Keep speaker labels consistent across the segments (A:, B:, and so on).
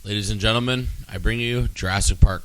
A: Ladies and gentlemen, I bring you Jurassic Park.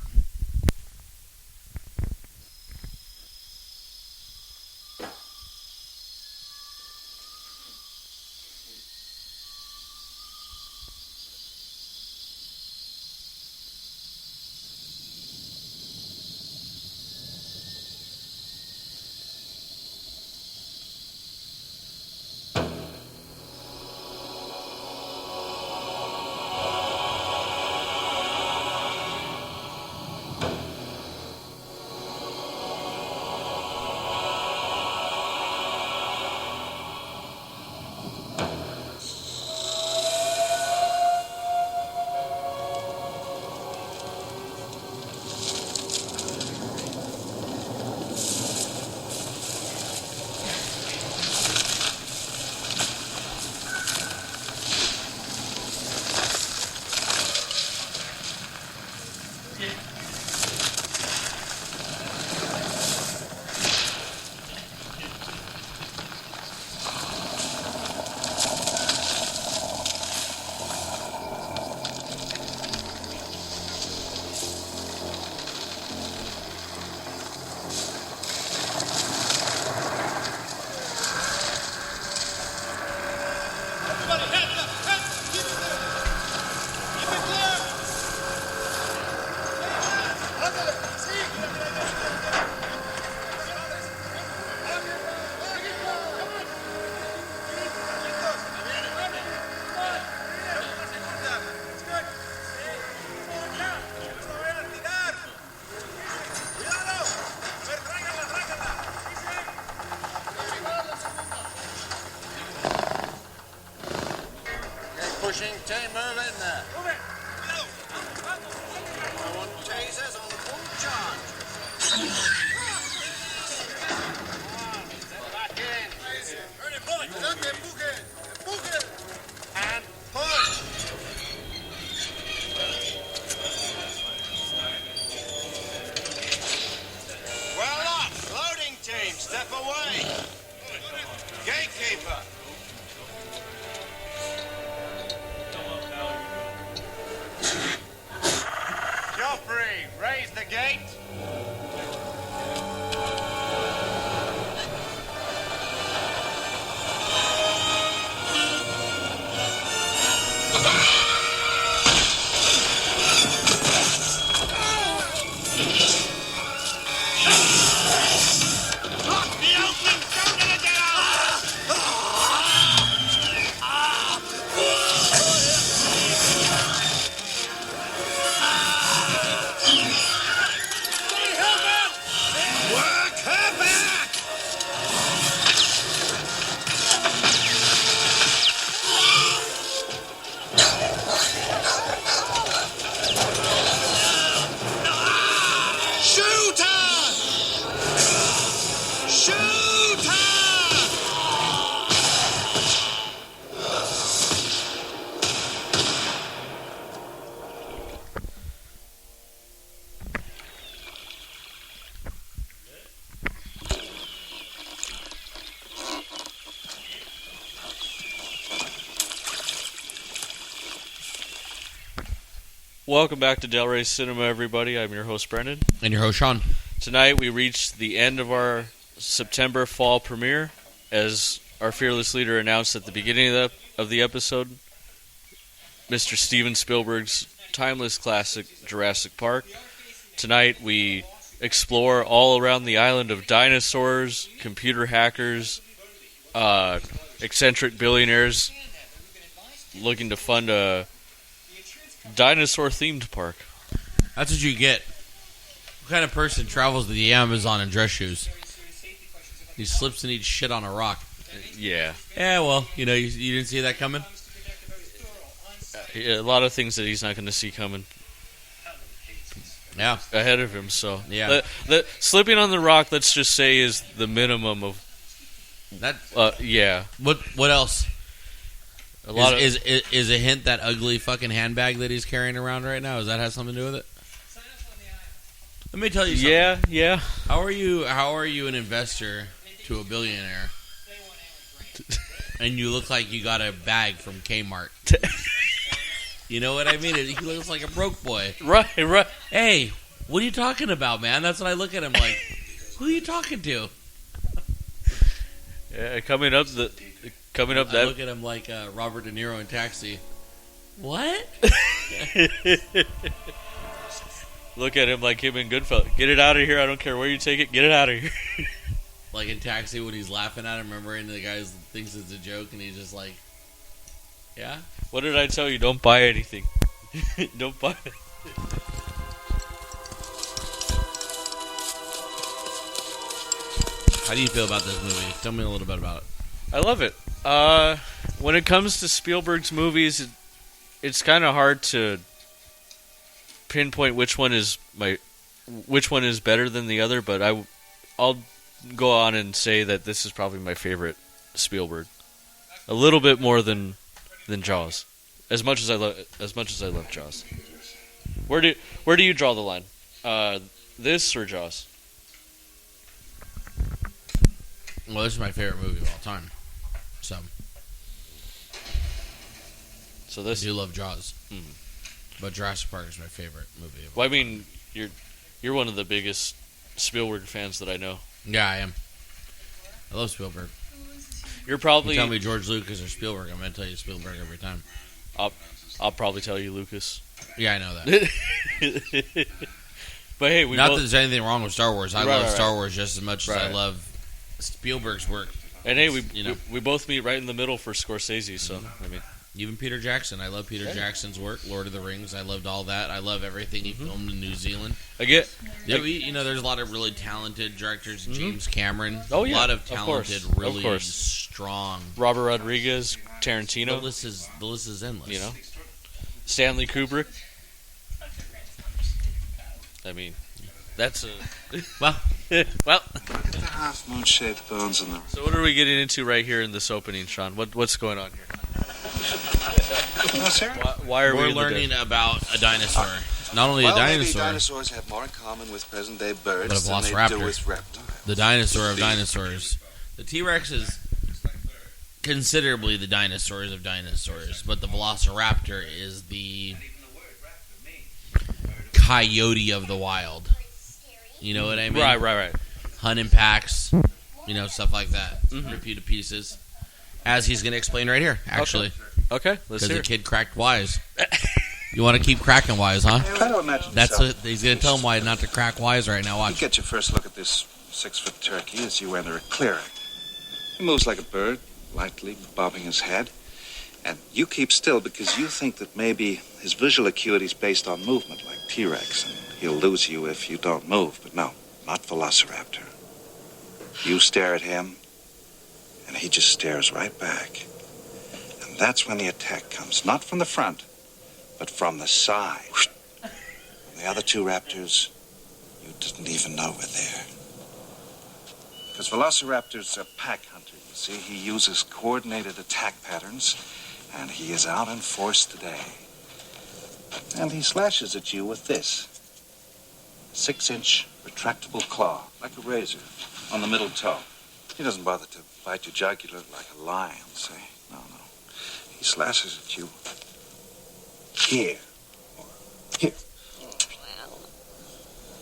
B: Pushing, team, move in there. Move it. I want tasers on full charge. Back in. Ready, bullet. Empuje. And push. Well off. Loading team, step away. Gatekeeper. Raise the gate.
C: Welcome back to Del Rey Cinema, everybody. I'm your host, Brendan.
A: And your host, Sean.
C: Tonight, we reached the end of our September fall premiere. As our fearless leader announced at the beginning of the episode, Mr. Steven Spielberg's timeless classic, Jurassic Park. Tonight, we explore all around the island of dinosaurs, computer hackers, eccentric billionaires looking to fund a dinosaur-themed park.
A: That's what you get. What kind of person travels to the Amazon in dress shoes? He slips and eats shit on a rock.
C: Yeah.
A: Yeah, well, you didn't see that coming?
C: A lot of things that he's not going to see coming.
A: Yeah.
C: Ahead of him, so.
A: Yeah.
C: The slipping on the rock, let's just say, is the minimum of.
A: That.
C: Yeah.
A: What else?
C: A lot
A: is a hint that ugly fucking handbag that he's carrying around right now? Does that have something to do with it? Let me tell you something.
C: Yeah.
A: How are you an investor to a billionaire? And you look like you got a bag from Kmart. You know what I mean? He looks like a broke boy.
C: Right.
A: Hey, what are you talking about, man? That's what I look at him like. Who are you talking to?
C: Yeah, coming up
A: I
C: that.
A: look at him like Robert De Niro in Taxi. What?
C: Look at him like him in Goodfellas. Get it out of here. I don't care where you take it. Get it out of here.
A: Like in Taxi when he's laughing at him, remember? And the guy thinks it's a joke, and he's just like, yeah?
C: What did I tell you? Don't buy anything. Don't buy it.
A: How do you feel about this movie? Tell me a little bit about it.
C: I love it. When it comes to Spielberg's movies, it's kind of hard to pinpoint which one is better than the other. But I'll go on and say that this is probably my favorite Spielberg. A little bit more than Jaws. As much as I love Jaws. Where do you draw the line? This or Jaws?
A: Well, this is my favorite movie of all time. So
C: this
A: I do love Jaws, but Jurassic Park is my favorite movie.
C: Well, I mean, you're one of the biggest Spielberg fans that I know.
A: Yeah, I am. I love Spielberg.
C: You're probably
A: you tell me George Lucas or Spielberg, I'm going to tell you Spielberg every time.
C: I'll probably tell you Lucas.
A: Yeah, I know that.
C: But hey,
A: not that there's anything wrong with Star Wars. I love Star Wars just as much as I love Spielberg's work.
C: And hey, we both meet right in the middle for Scorsese. So I mean,
A: even Peter Jackson. I love Peter Jackson's work. Lord of the Rings. I loved all that. I love everything he filmed in New Zealand. There's a lot of really talented directors. James Cameron.
C: Oh yeah,
A: a lot of talented, really strong.
C: Robert Rodriguez, Tarantino.
A: The list is endless.
C: You know, Stanley Kubrick. I mean, that's a
A: well.
B: Well, the half moon-shaped bones in the.
C: So what are we getting into right here in this opening, Sean? What's going on here? Why are we
A: learning about a dinosaur? Not only a dinosaur.
B: Maybe dinosaurs have more in common with present-day birds
A: but a
B: than they do with reptiles.
A: The dinosaur of dinosaurs. The T-Rex is considerably the dinosaurs of dinosaurs, but the Velociraptor is the coyote of the wild. You know what I mean?
C: Right.
A: Hunting packs, stuff like that. Rip you to pieces. As he's going to explain right here, actually.
C: Okay, let's hear it.
A: Because the kid cracked wise. You want to keep cracking wise, huh?
B: Try to imagine
A: That's what he's going to tell him why not to crack wise right now. Watch.
B: You get your first look at this 6-foot turkey as you enter a clearing. He moves like a bird, lightly bobbing his head. And you keep still because you think that maybe his visual acuity is based on movement, like T-Rex, and he'll lose you if you don't move. But no, not Velociraptor. You stare at him, and he just stares right back. And that's when the attack comes, not from the front, but from the side. And the other two raptors, you didn't even know were there. Because Velociraptor's a pack hunter, you see. He uses coordinated attack patterns, and he is out in force today. And he slashes at you with this 6-inch retractable claw, like a razor, on the middle toe. He doesn't bother to bite your jugular like a lion, say. No. He slashes at you here, or here.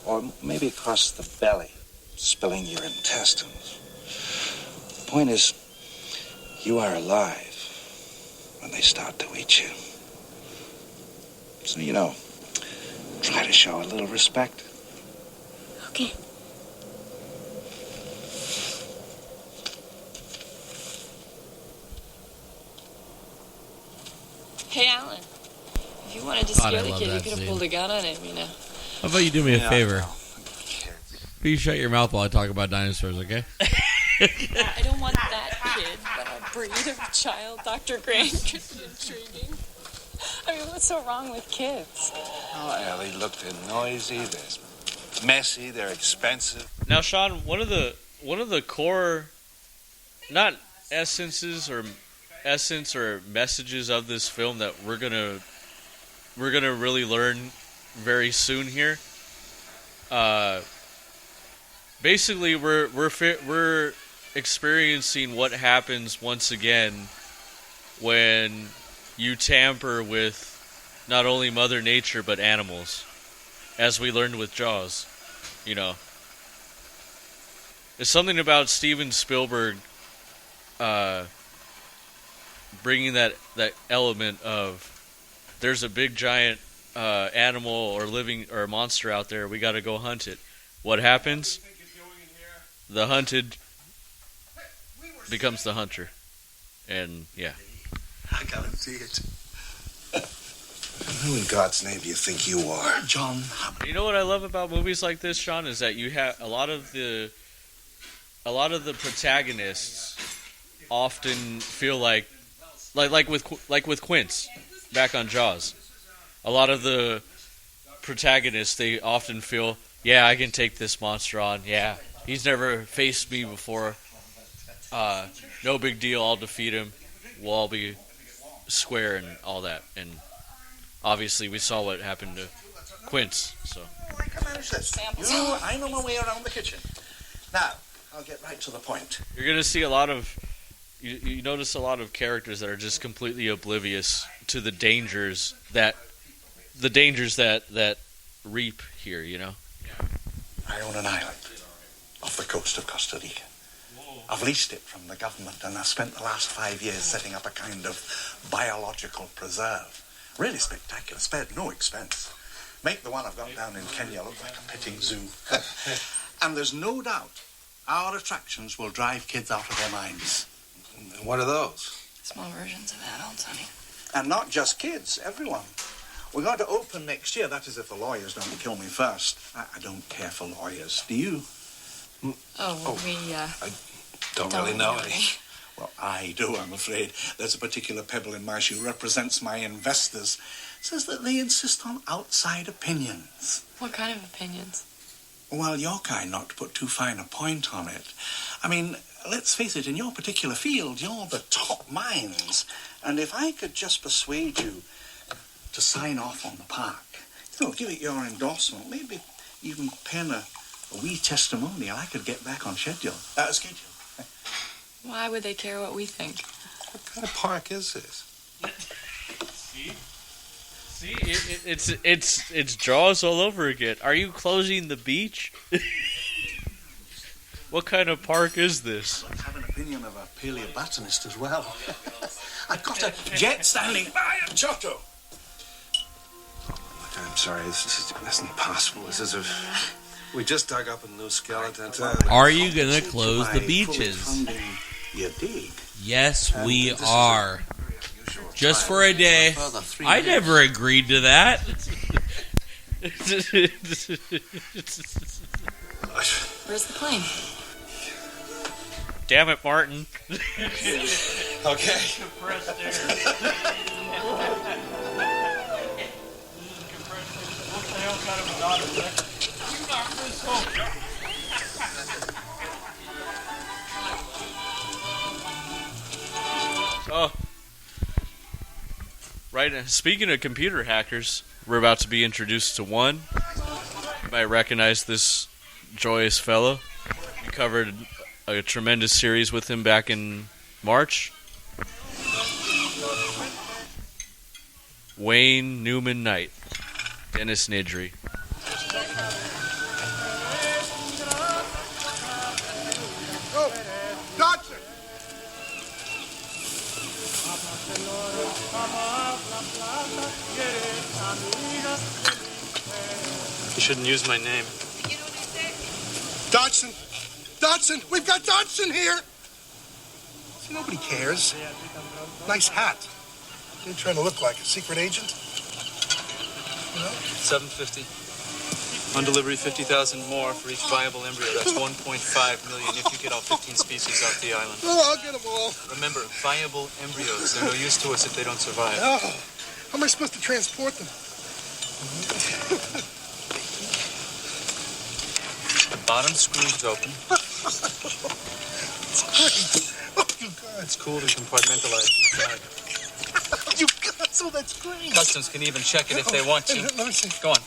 B: Or maybe across the belly, spilling your intestines. The point is, you are alive when they start to eat you. So, try to show a little respect.
D: Okay. Hey, Alan. If you wanted to scare the kid, you could have pulled a gun on him,
A: How about you do me a favor? Will you shut your mouth while I talk about dinosaurs, okay?
D: I don't want that kid, but a breed of child, Dr. Grant, could be intriguing. I mean, what's so wrong with kids?
B: Oh, Ellie, look, they're noisy, they're messy, they're expensive.
C: Now, Sean, one of the core, not essence or messages of this film that we're gonna really learn very soon here. Basically, we're experiencing what happens once again when you tamper with not only Mother Nature, but animals. As we learned with Jaws, you know. There's something about Steven Spielberg bringing that element of there's a big giant animal or living or monster out there, we got to go hunt it. What happens? The hunted becomes the hunter. And yeah.
B: I guarantee it. Who in God's name do you think you are? John Hubbard.
C: You know what I love about movies like this, Sean, is that you have a lot of the protagonists often feel like with Quince back on Jaws. A lot of the protagonists, they often feel, yeah, I can take this monster on. Yeah, he's never faced me before. No big deal. I'll defeat him. We'll all be square and all that. And obviously, we saw what happened to Quince. So
B: I can manage this. I know my way around the kitchen. Now, I'll get right to the point.
C: you're gonna see a lot of you notice a lot of characters that are just completely oblivious to the dangers that reap here. You know.
B: I own an island off the coast of Costa Rica. I've leased it from the government, and I've spent the last 5 years setting up a kind of biological preserve. Really spectacular, spared no expense. Make the one I've got down in Kenya look like a petting zoo. And there's no doubt our attractions will drive kids out of their minds.
E: And what are those?
D: Small versions of adults, honey.
B: And not just kids, everyone. We're going to open next year, that is if the lawyers don't kill me first. I don't care for lawyers, do you?
D: We
E: I don't really know any.
B: Well, I do, I'm afraid. There's a particular pebble in my shoe, represents my investors. Says that they insist on outside opinions.
D: What kind of opinions?
B: Well, your kind, not to put too fine a point on it. I mean, let's face it, in your particular field, you're the top minds. And if I could just persuade you to sign off on the park, give it your endorsement, maybe even pen a wee testimonial, I could get back on schedule.
D: Why would they care what we think?
E: What kind of park is this?
C: See, it's Jaws all over again. Are you closing the beach? What kind of park is this?
B: I have an opinion of a paleobotanist as well. I've got a jet standing by a Giotto.
E: Look, I'm sorry, this isn't possible. This is we just dug up a new skeleton.
A: Are you gonna close the beaches?
B: You dig?
A: Yes, we are. Just for a day. I never agreed to that.
D: Where's the plane?
C: Damn it, Martin.
E: Okay.
C: Oh. Right, speaking of computer hackers, we're about to be introduced to one. You might recognize this joyous fellow. We covered a tremendous series with him back in March. Wayne Newman Knight. Dennis Nidry.
F: You shouldn't use my name.
G: Dodson! Dodson! We've got Dodson here! See, nobody cares. Nice hat. You're trying to look like a secret agent? You know?
F: $750. On delivery, 50,000 more for each viable embryo. That's 1.5 million if you get all 15 species off the island.
G: Oh, I'll get them all.
F: Remember, viable embryos. They're no use to us if they don't survive.
G: Oh, how am I supposed to transport them?
F: The bottom screw's open.
G: It's great. Oh, you guys.
F: It's cool to compartmentalize inside.
G: You guys, oh, that's great.
F: Customs can even check it if they want to.
G: Let me see.
F: Go on.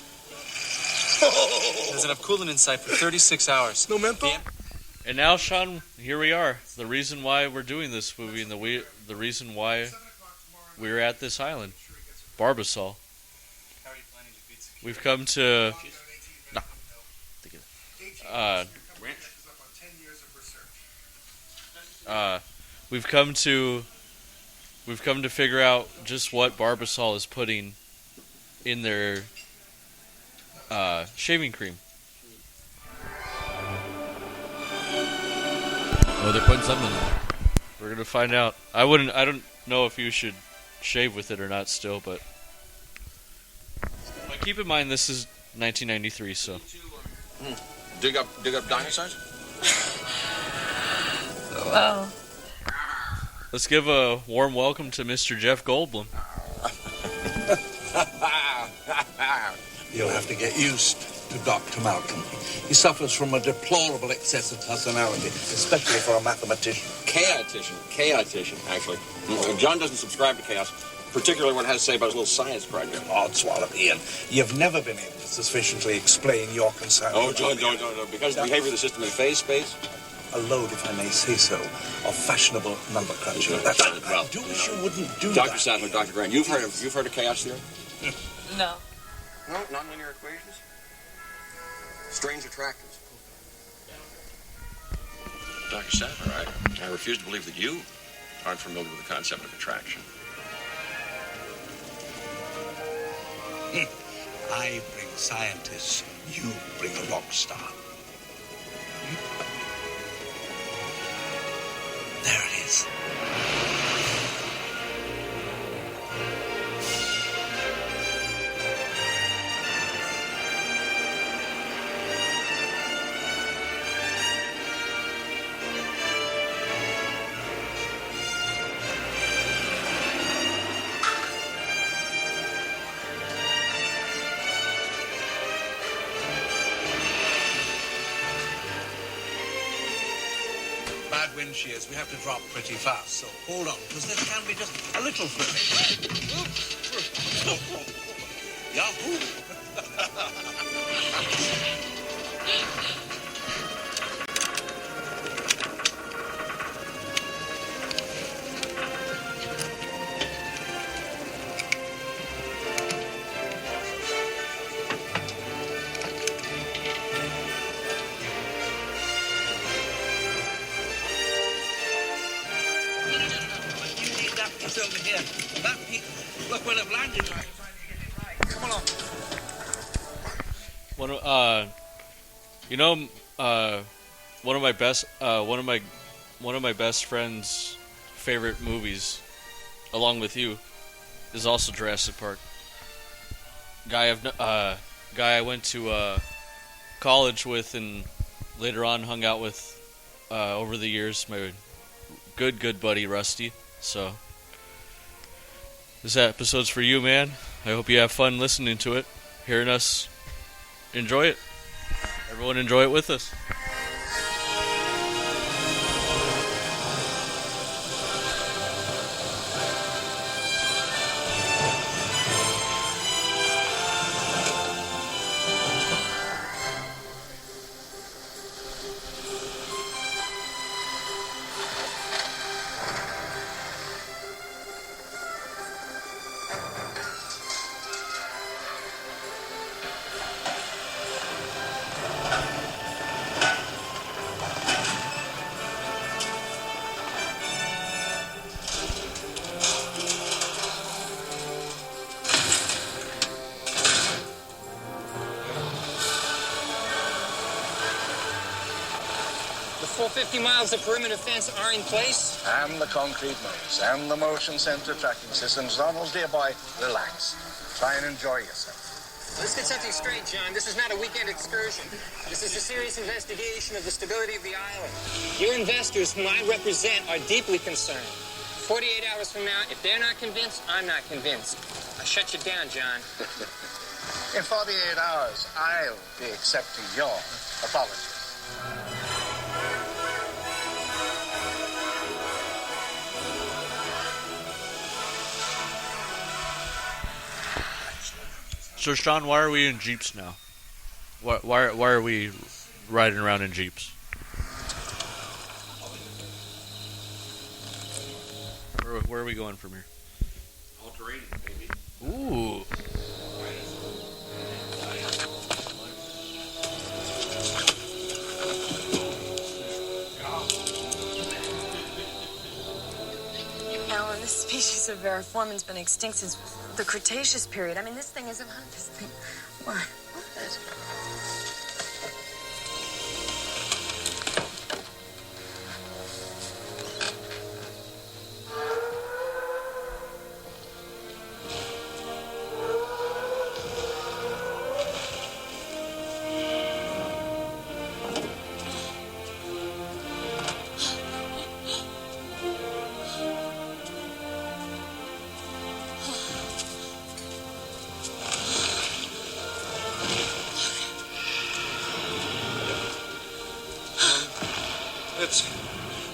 G: Oh.
F: There's enough coolant inside for 36 hours.
G: No menthol?
C: And now, Sean, here we are. The reason why we're doing this movie and the reason why we're at this island. Barbasol. we've come to we've come to figure out just what Barbasol is putting in their shaving cream.
A: Oh, they're putting something in there.
C: We're gonna find out. I don't know if you should shave with it or not still, but keep in mind this is 1993, so.
H: Dig up dinosaurs?
D: Well,
C: Let's give a warm welcome to Mr. Jeff Goldblum.
I: You'll have to get used to Dr. Malcolm. He suffers from a deplorable excess of personality, especially for a mathematician.
H: Chaotician, actually. John doesn't subscribe to chaos, particularly when it has to say about his little science project.
I: Odswallop, Ian. You've never been able to sufficiently explain your concern.
H: Oh, John, don't. Because of the behavior of the system in phase space?
I: A load, if I may say so, of fashionable number crunching. I do wish you wouldn't do
H: Dr.
I: that.
H: Sadler, Dr. Grant, you've heard of chaos theory?
D: no.
H: No, nonlinear equations? Strange attractors. Dr. Sadler, I refuse to believe that you aren't familiar with the concept of attraction.
I: I bring scientists, you bring a rock star. There it is. Bad wind shears, we have to drop pretty fast, so hold on, because this can be just a little flippy. Yahoo! Over here. That look, we'll have landed right. Come along.
C: One of my best friend's favorite movies, along with you, is also Jurassic Park. Guy I went to college with and later on hung out with over the years. My good buddy Rusty. So. This episode's for you, man. I hope you have fun listening to it, hearing us enjoy it. Everyone enjoy it with us.
J: Full 50 miles of perimeter fence are in place.
B: And the concrete maze and the motion sensor tracking systems. Donald, dear boy, relax. Try and enjoy yourself.
J: Let's get something straight, John. This is not a weekend excursion. This is a serious investigation of the stability of the island. Your investors, whom I represent, are deeply concerned. 48 hours from now, if they're not convinced, I'm not convinced. I'll shut you down, John.
B: In 48 hours, I'll be accepting your apology.
C: So, Sean, why are we in Jeeps now? Why are we riding around in Jeeps? Where are we going from here?
H: All terrain, baby.
C: Ooh.
K: Variformin's been extinct since the Cretaceous period. I mean, this thing isn't this thing. What?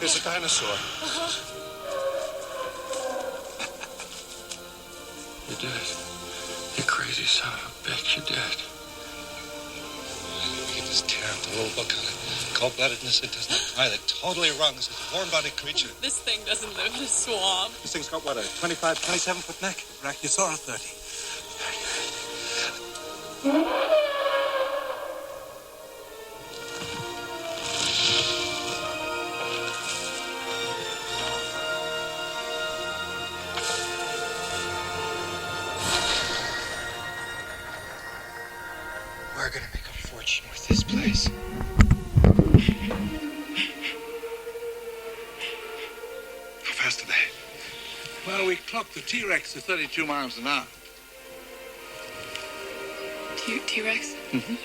G: It's a dinosaur.
I: You're dead. You crazy son of a bitch, you're dead.
G: You get this tear up the little book on it. Cold-bloodedness, it does not apply. They're totally wrong. This is a warm-bodied creature.
D: This thing doesn't live in a swamp.
G: This thing's got, what, a 25, 27-foot neck? Brachiosaurus 30.
B: We're gonna make a fortune with this place.
G: How fast are they?
I: Well, we clocked the T-Rex to 32 miles an hour.
D: T-Rex?
G: Mm-hmm.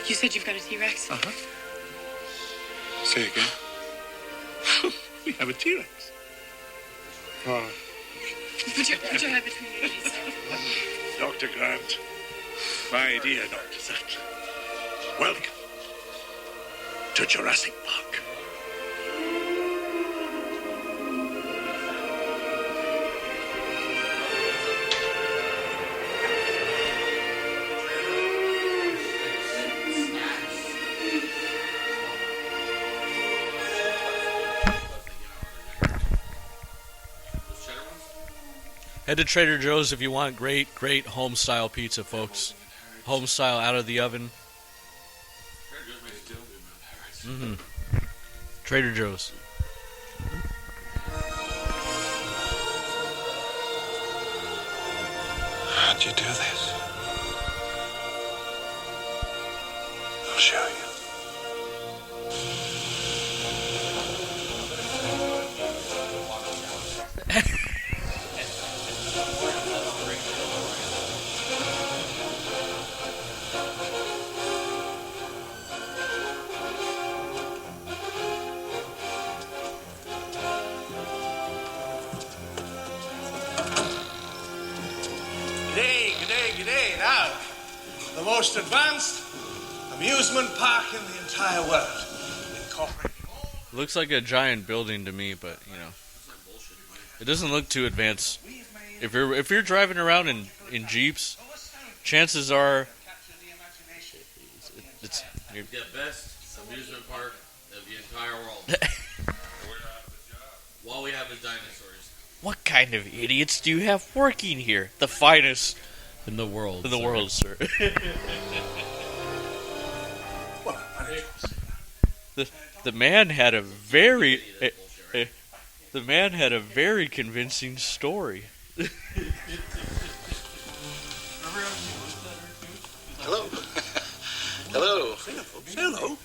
D: You said you've got a T-Rex?
G: Uh-huh. Say again.
I: We have a T-Rex.
G: Oh.
D: Put your head between your knees.
I: Dr. Grant. My dear Dr. Sattler. Welcome to Jurassic Park.
C: Head to Trader Joe's if you want great home-style pizza, folks. Home-style, out of the oven. Mm-hmm. Trader Joe's.
G: How'd you do this? I'll show you.
I: G'day. Now, the most advanced amusement park in the entire world. Incorporating.
C: Looks like a giant building to me, but you know, it doesn't look too advanced. If you're driving around in Jeeps, chances are it's
A: the best amusement park of the entire world. All we have is dinosaurs.
C: What kind of idiots do you have working here? The finest
A: in the world.
C: In the world, sir. The man had a very convincing story.
I: Hello. Hello.
K: Hello.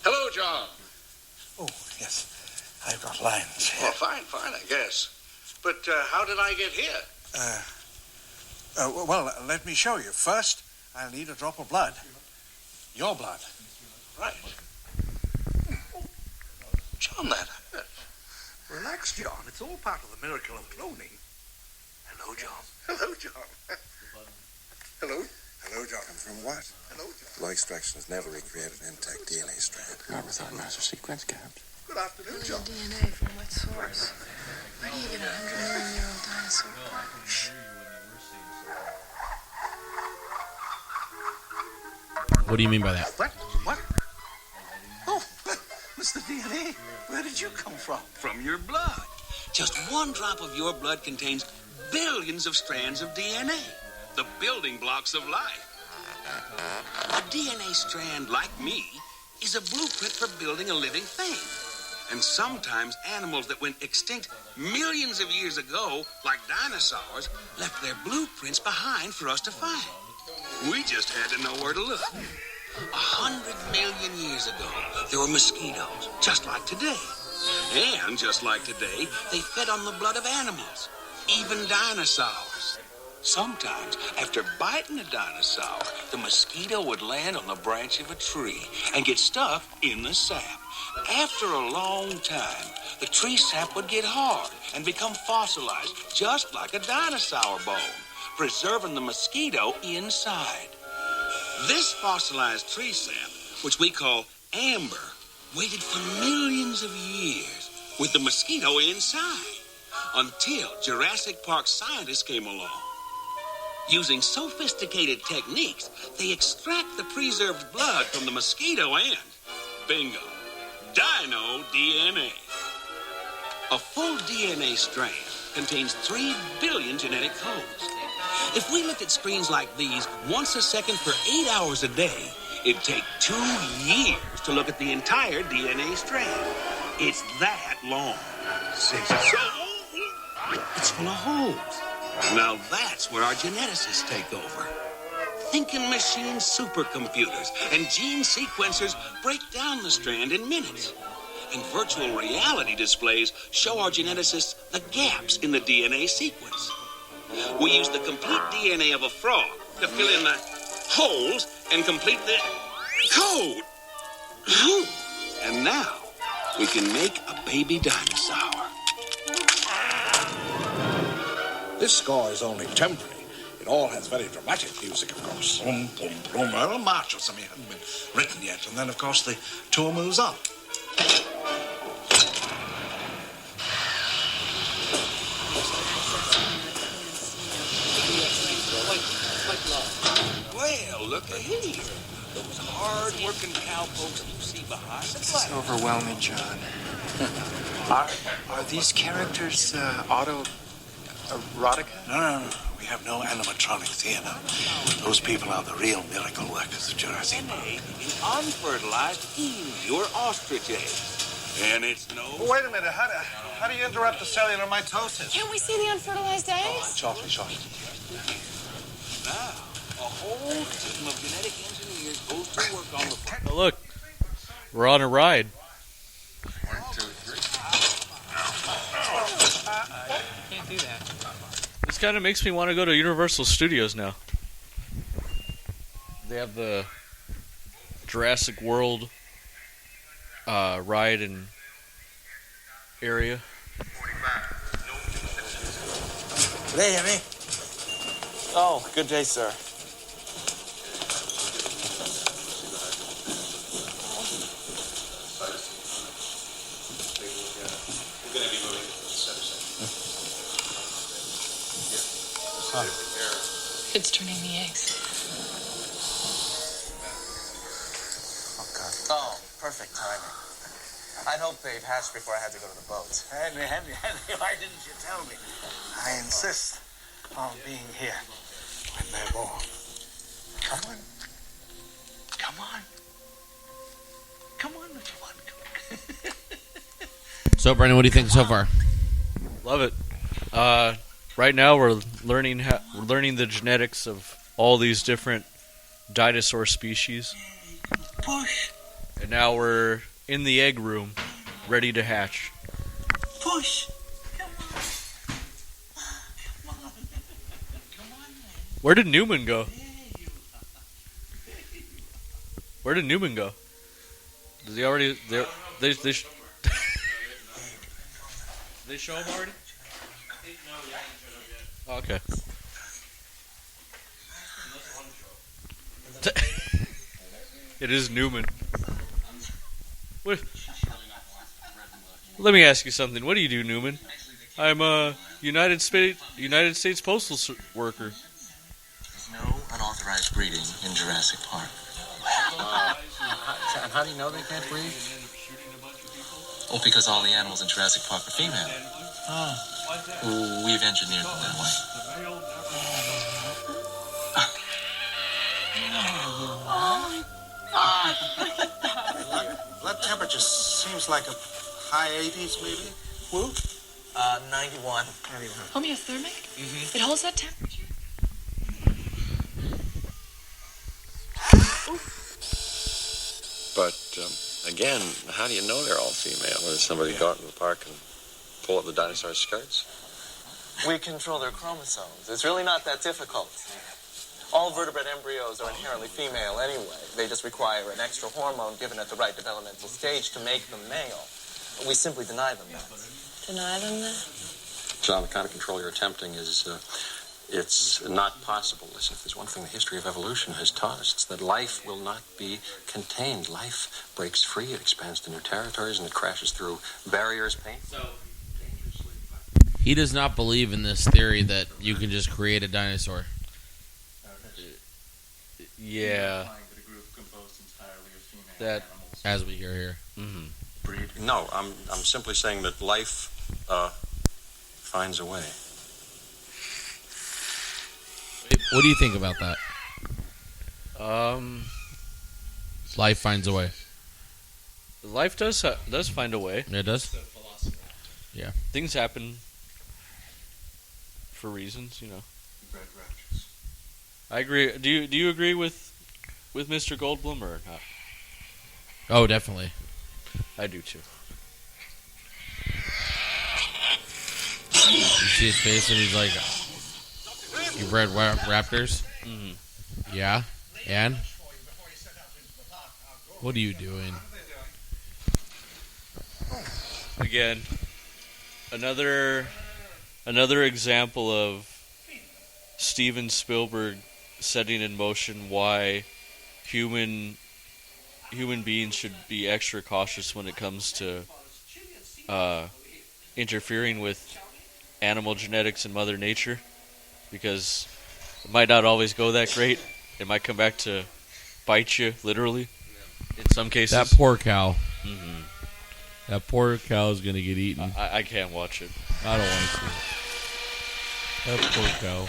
I: Hello, John.
G: Oh, yes. I've got lines here.
I: Well, fine, I guess. But how did I get here?
G: Well, let me show you. First, I'll need a drop of blood. Your blood.
I: Right. John, that hurt.
G: Relax, John. It's all part of the miracle of cloning. Hello, John.
I: Hello, John. Hello?
E: Hello, John. And from what?
I: Hello, John.
E: Blood extraction has never recreated an intact DNA strand.
L: Not without master sequence capped.
I: Good afternoon, John.
K: DNA from what source? Where do you get 100-million-year-old dinosaur parts?
A: What do you mean by that?
I: What? Oh, Mr. DNA, where did you come from?
M: From your blood. Just one drop of your blood contains billions of strands of DNA, the building blocks of life. A DNA strand, like me, is a blueprint for building a living thing. And sometimes animals that went extinct millions of years ago, like dinosaurs, left their blueprints behind for us to find. We just had to know where to look. 100 million years ago, there were mosquitoes, just like today. And just like today, they fed on the blood of animals, even dinosaurs. Sometimes, after biting a dinosaur, the mosquito would land on the branch of a tree and get stuck in the sap. After a long time, the tree sap would get hard and become fossilized, just like a dinosaur bone, preserving the mosquito inside. This fossilized tree sap, which we call amber, waited for millions of years with the mosquito inside until Jurassic Park scientists came along. Using sophisticated techniques, they extract the preserved blood from the mosquito and, bingo, dino DNA. A full DNA strand contains 3 billion genetic codes. If we looked at screens like these once a second for 8 hours a day, it'd take 2 years to look at the entire DNA strand. It's that long. So, it's full of holes. Now that's where our geneticists take over. Thinking machine supercomputers and gene sequencers break down the strand in minutes. And virtual reality displays show our geneticists the gaps in the DNA sequence. We use the complete DNA of a frog to fill in the holes and complete the code. And now we can make a baby dinosaur.
I: This score is only temporary. It all has very dramatic music, of course. Boom, boom, boom. A march or something hasn't been written yet. And then, of course, the tour moves on.
M: Well, look here. Those hard-working cowpokes you see behind the
L: This is
M: glass.
L: overwhelming, John. Are these characters erotica?
I: No. We have no animatronics here now. Those people are the real miracle workers of Jurassic Park.
M: DNA in unfertilized eels, your ostrich eggs. And it's no...
G: Well, wait a minute. How do you interrupt the cellular mitosis?
K: Can't we see the unfertilized eggs?
I: Softly.
M: Now, a whole team of genetic engineers goes to work on the...
C: Oh, look. We're on a ride.
L: 1, 2, 3.
J: Can't do that.
C: This kind of makes me want to go to Universal Studios now. They have the Jurassic World ride and area.
I: Good day, Henry.
L: Oh, good day, sir.
K: It's turning the eggs.
L: Oh, perfect timing. I'd hoped they'd hatch before I had to go to the boat.
I: Henry, why didn't you tell me? I insist on being here when they're born. Come on. Little one.
A: So, Brendan, what do you think so far?
C: Love it. Right now we're learning the genetics of all these different dinosaur species.
I: Push.
C: And now we're in the egg room, ready to hatch.
I: Push.
C: Where did Newman go? Where did Newman go? Does he already? They they show him already? Oh, okay. It is Newman. What? Let me ask you something. What do you do, Newman? I'm a United States Postal worker.
L: There's no unauthorized breeding in Jurassic Park. And how do you know they can't breed? Well, because all the animals in Jurassic Park are female. We've engineered them that way.
G: Blood temperature seems like a
E: high 80s, maybe. Woo?
L: 91.
K: Homeothermic? It holds that temperature?
H: But, again, how do you know they're all female? Does somebody go out in the park and pull up the dinosaur's skirts?
L: We control their chromosomes. It's really not that difficult. All vertebrate embryos are inherently female anyway. They just require an extra hormone given at the right developmental stage to make them male. We simply deny them that.
K: Deny them that?
H: John, the kind of control you're attempting is, it's not possible. Listen, if there's one thing the history of evolution has taught us, it's that life will not be contained. Life breaks free, it expands to new territories, and it crashes through barriers,
A: He does not believe in this theory that you can just create a dinosaur.
C: Yeah. That,
A: as we hear here.
H: No, I'm simply saying that life finds a way.
A: What do you think about that? Life finds a way.
C: Life does find a way.
A: It does? Yeah.
C: Things happen for reasons, I agree. Do you agree with Mr. Goldblum or not?
A: Oh, definitely.
C: I do too.
A: You see his face and he's like, "You bred raptors?" Yeah. And? What are you doing?
C: Again, another example of Steven Spielberg setting in motion why human beings should be extra cautious when it comes to interfering with animal genetics and Mother Nature, because it might not always go that great. It might come back to bite you, literally, in some cases.
A: That poor cow. That poor cow is going to get eaten.
C: I can't watch it.
A: I don't want to see it. That poor cow.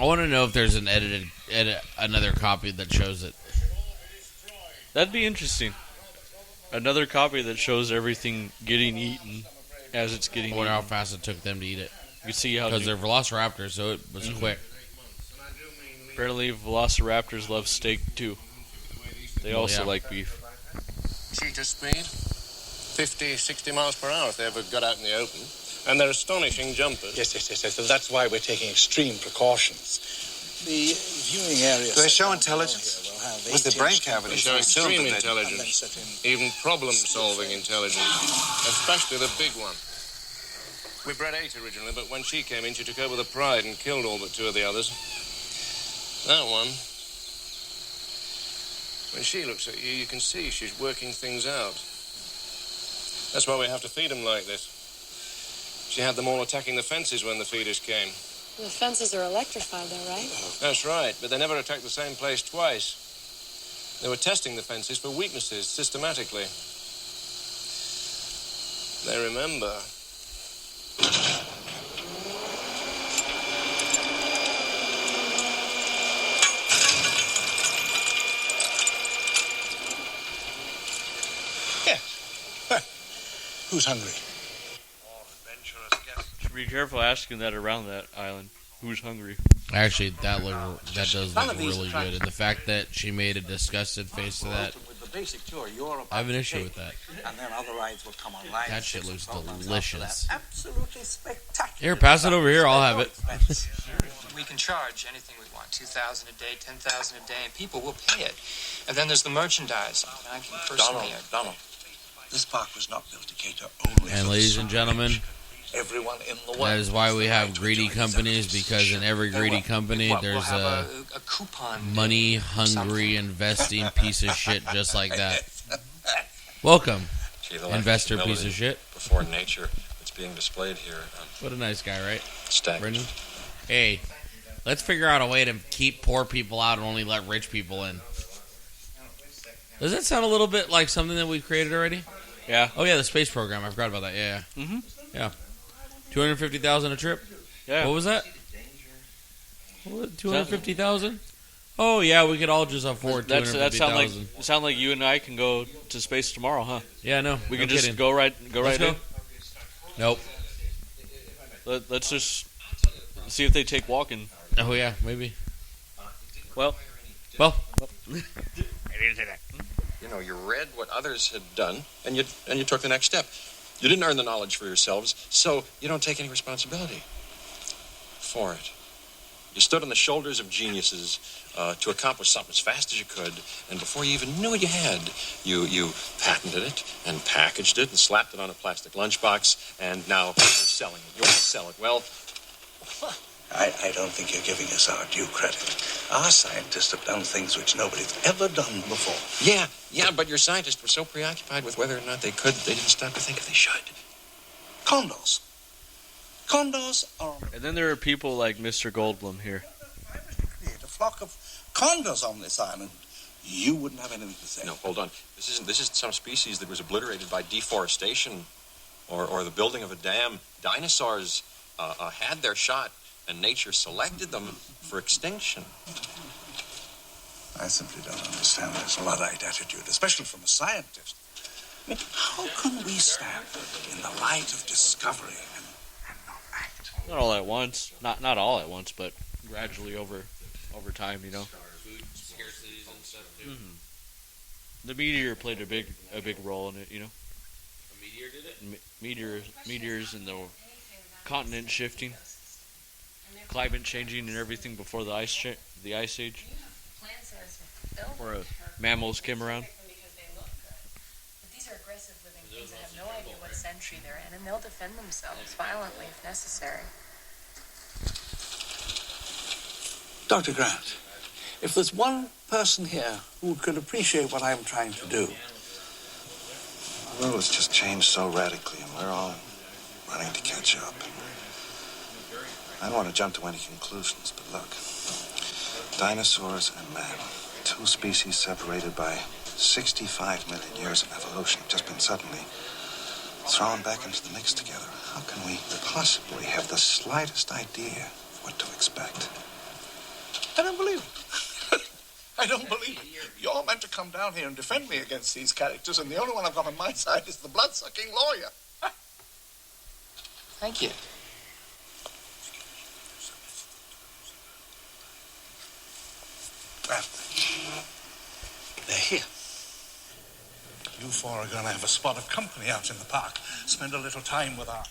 A: I want to know if there's an another copy that shows it.
C: That'd be interesting. Another copy that shows everything getting eaten as it's getting eaten.
A: I wonder how fast it took them to eat it.
C: You see how
A: because they're velociraptors, so it was quick.
C: Apparently, velociraptors love steak too. They also like beef.
N: Shooter speed, 50, 60 miles per hour if they ever got out in the open. And they're astonishing jumpers.
E: Yes. So that's why we're taking extreme precautions. The viewing area...
B: Do they show intelligence? With the brain cavity?
N: They show extreme intelligence. Even problem-solving intelligence. Especially the big one. We bred 8 originally, but when she came in, she took over the pride and killed all but 2 of the others. That one... When she looks at you, you can see she's working things out. That's why we have to feed them like this. She had them all attacking the fences when the feeders came.
K: The fences are electrified, though, right?
N: That's right, but they never attacked the same place twice. They were testing the fences for weaknesses systematically. They remember.
E: Who's hungry?
C: Should be careful asking that around that island. Who's hungry?
A: Actually, that does look really good. And the fact that she made a disgusted face to that, I have an issue with that.
O: And then other rides will come online.
A: That shit looks delicious.
O: Absolutely spectacular.
A: Here, pass it over here. I'll have it.
J: We can charge anything we want, $2,000 a day, $10,000 a day, and people will pay it. And then there's the merchandise. I can personally...
O: Donald, this park was not built to cater only
A: And ladies and gentlemen,
O: everyone in the world.
A: that is why we have greedy companies, because in every greedy company there's a
J: coupon
A: money-hungry investing piece of shit just like that. Welcome, investor piece of shit.
H: Before nature that's being displayed here.
A: What a nice guy, right?
H: Stacked.
A: Brendan? Hey, let's figure out a way to keep poor people out and only let rich people in. Does that sound a little bit like something that we've created already?
C: Yeah.
A: Oh, yeah, the space program. I forgot about that. Yeah.
C: Mm-hmm.
A: Yeah. $250,000 a trip?
C: Yeah.
A: What was that? 250,000? Oh, yeah, we could all just afford $250,000.
C: That sound like you and I can go to space tomorrow, huh?
A: Yeah, no.
C: We
A: no
C: can just
A: kidding.
C: go right in.
A: Nope.
C: Let's just see if they take walking.
A: Oh, yeah, maybe.
C: Well.
A: I
C: didn't say that.
H: You know, you read what others had done, and you took the next step. You didn't earn the knowledge for yourselves, so you don't take any responsibility for it. You stood on the shoulders of geniuses to accomplish something as fast as you could, and before you even knew what you had, you patented it and packaged it and slapped it on a plastic lunchbox, and now you're selling it. You want to sell it. Well,
O: I don't think you're giving us our due credit. Our scientists have done things which nobody's ever done before.
H: Yeah, but your scientists were so preoccupied with whether or not they could, they didn't stop to think if they should.
O: Condors. Condors are...
C: And then there are people like Mr. Goldblum here.
O: Create a flock of condors on this island. You wouldn't have anything to say.
H: No, hold on. This isn't some species that was obliterated by deforestation or the building of a dam. Dinosaurs had their shot, and nature selected them for extinction.
O: I simply don't understand this Luddite attitude, especially from a scientist. I mean, how can we stand in the light of discovery and not act?
C: Not all at once. Not all at once, but gradually over time, you know.
A: Food scarcities and stuff, too.
C: Mm-hmm. The meteor played a big role in it, you know.
A: A meteor did it?
C: Meteors and the continent shifting, climate changing, and everything before the ice age, where mammals came around.
K: But these are aggressive living things that have no idea what century they're in, and they'll defend themselves violently if necessary.
O: Dr. Grant, if there's one person here who could appreciate what I'm trying to do.
B: The world has just changed so radically, and we're all running to catch up. I don't want to jump to any conclusions, but look. Dinosaurs and man, two species separated by 65 million years of evolution, have just been suddenly thrown back into the mix together. How can we possibly have the slightest idea of what to expect?
O: I don't believe it. I don't believe it. You're meant to come down here and defend me against these characters, and the only one I've got on my side is the blood-sucking lawyer.
L: Thank you.
O: Well, they're here. You four are going to have a spot of company out in the park. Spend a little time with our...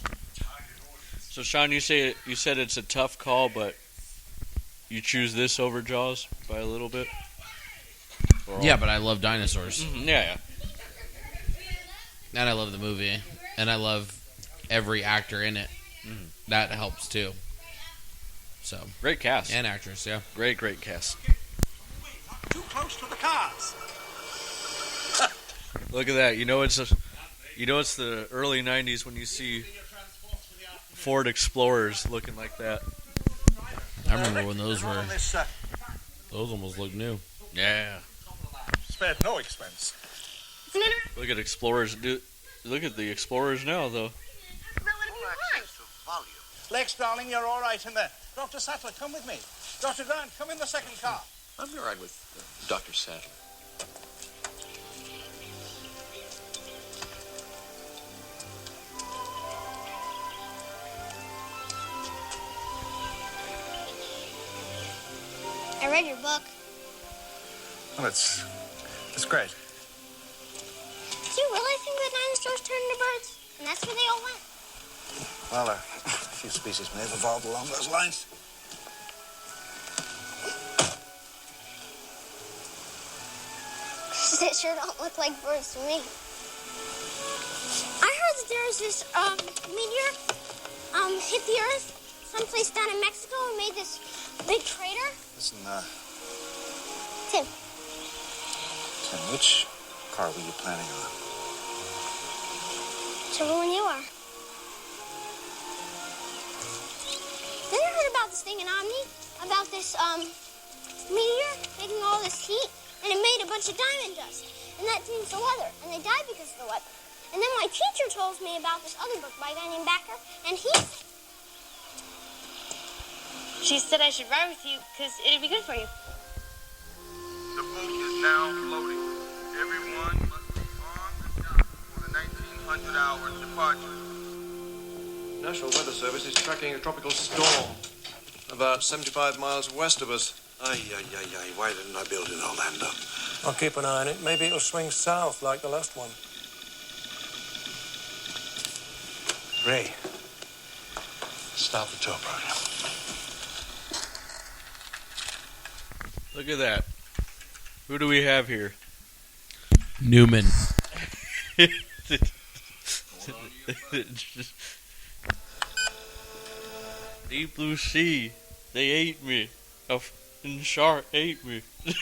C: So, Sean, you said it's a tough call, but you choose this over Jaws by a little bit?
A: Yeah, but I love dinosaurs.
C: Mm-hmm. Yeah.
A: And I love the movie. And I love every actor in it.
C: Mm-hmm.
A: That helps, too. So
C: great cast.
A: And actress, yeah.
C: Great cast.
O: Too close to the cars.
C: Look at that. You know it's the early 90s when you see Ford Explorers looking like that.
A: I remember when those were... Those almost look new.
C: Yeah.
O: Spared no expense.
C: Look at Explorers. Look at the Explorers now, though.
O: Lex, darling, you're all right in there. Dr. Sattler, come with me. Dr. Grant, come in the second car.
H: I'm all right with Dr. Sattler.
P: I read your book.
O: Well, it's great.
P: Do you really think that dinosaurs turned into birds? And that's where they all went?
O: Well, a few species may have evolved along those lines.
P: It sure don't look like birds to me. I heard that there was this meteor hit the Earth someplace down in Mexico and made this big crater.
B: Listen,
P: Tim,
B: which car were you planning on?
P: whichever one you are. Then I heard about this thing in Omni, about this meteor making all this heat, and it made a bunch of diamond dust. and that changed the weather, and they died because of the weather. And then my teacher told me about this other book by a guy named Backer, and she said I should ride with you because it'd be good for you.
Q: The boat is now floating. Everyone must be on the dock for the 1900 hours departure.
R: National Weather Service is tracking a tropical storm about 75 miles west of us.
I: Ay. Why didn't I build in Orlando?
S: I'll keep an eye on it. Maybe it'll swing south like the last one.
O: Ray, stop the tour program.
C: Look at that. Who do we have here?
A: Newman.
C: Deep blue sea. They ate me. A f***ing shark ate me.
P: So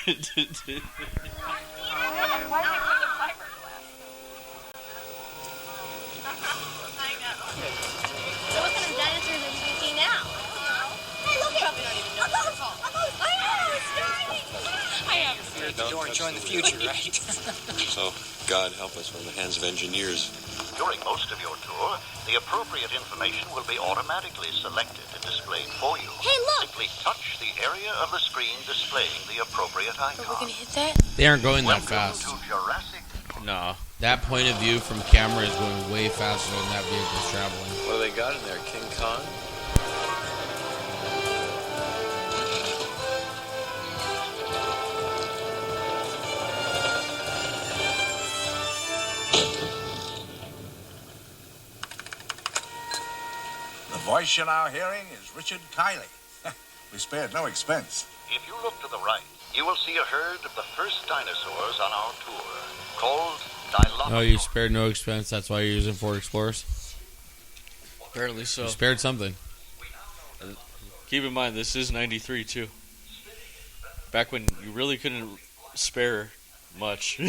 P: what kind of dinosaurs are we see now? Hey, look at it! A ghost! I know, it's driving! I haven't seen it.
T: You're enjoying the future, right?
H: So, God help us from the hands of engineers.
U: During most of your tour, the appropriate information will be automatically selected and displayed for you.
P: Hey, look!
U: Simply touch the area of the screen displaying the appropriate icon.
P: Are we gonna hit that?
A: They aren't going that fast.
U: To Jurassic.
C: No.
A: That point of view from camera is going way faster than that vehicle's traveling.
H: What do they got in there? King Kong?
I: The voice you're now hearing is Richard Kiley. We spared no expense.
U: If you look to the right, you will see a herd of the first dinosaurs on our tour, called Dilophosaurus.
A: Oh, you spared no expense. That's why you're using Ford Explorers?
C: Apparently so.
A: You spared something.
C: Keep in mind, this is 93, too. Back when you really couldn't spare much.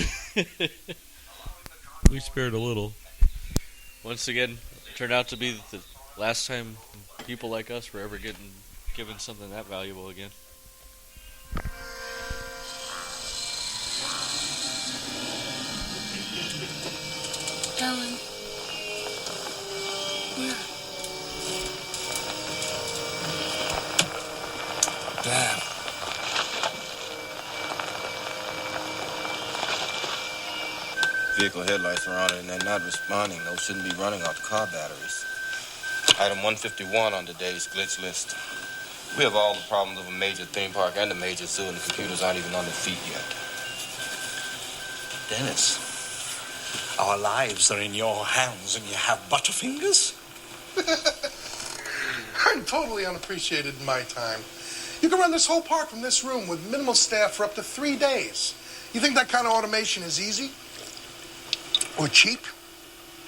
A: We spared a little.
C: Once again, it turned out to be the last time people like us were ever given something that valuable again.
D: Ellen. Where?
O: Damn.
V: Vehicle headlights are on and they're not responding. Those shouldn't be running off car batteries. Item 151 on today's glitch list. We have all the problems of a major theme park and a major zoo, and the computers aren't even on their feet yet.
O: Dennis, our lives are in your hands and you have butterfingers?
G: I'm totally unappreciated in my time. You can run this whole park from this room with minimal staff for up to 3 days. You think that kind of automation is easy? Or cheap?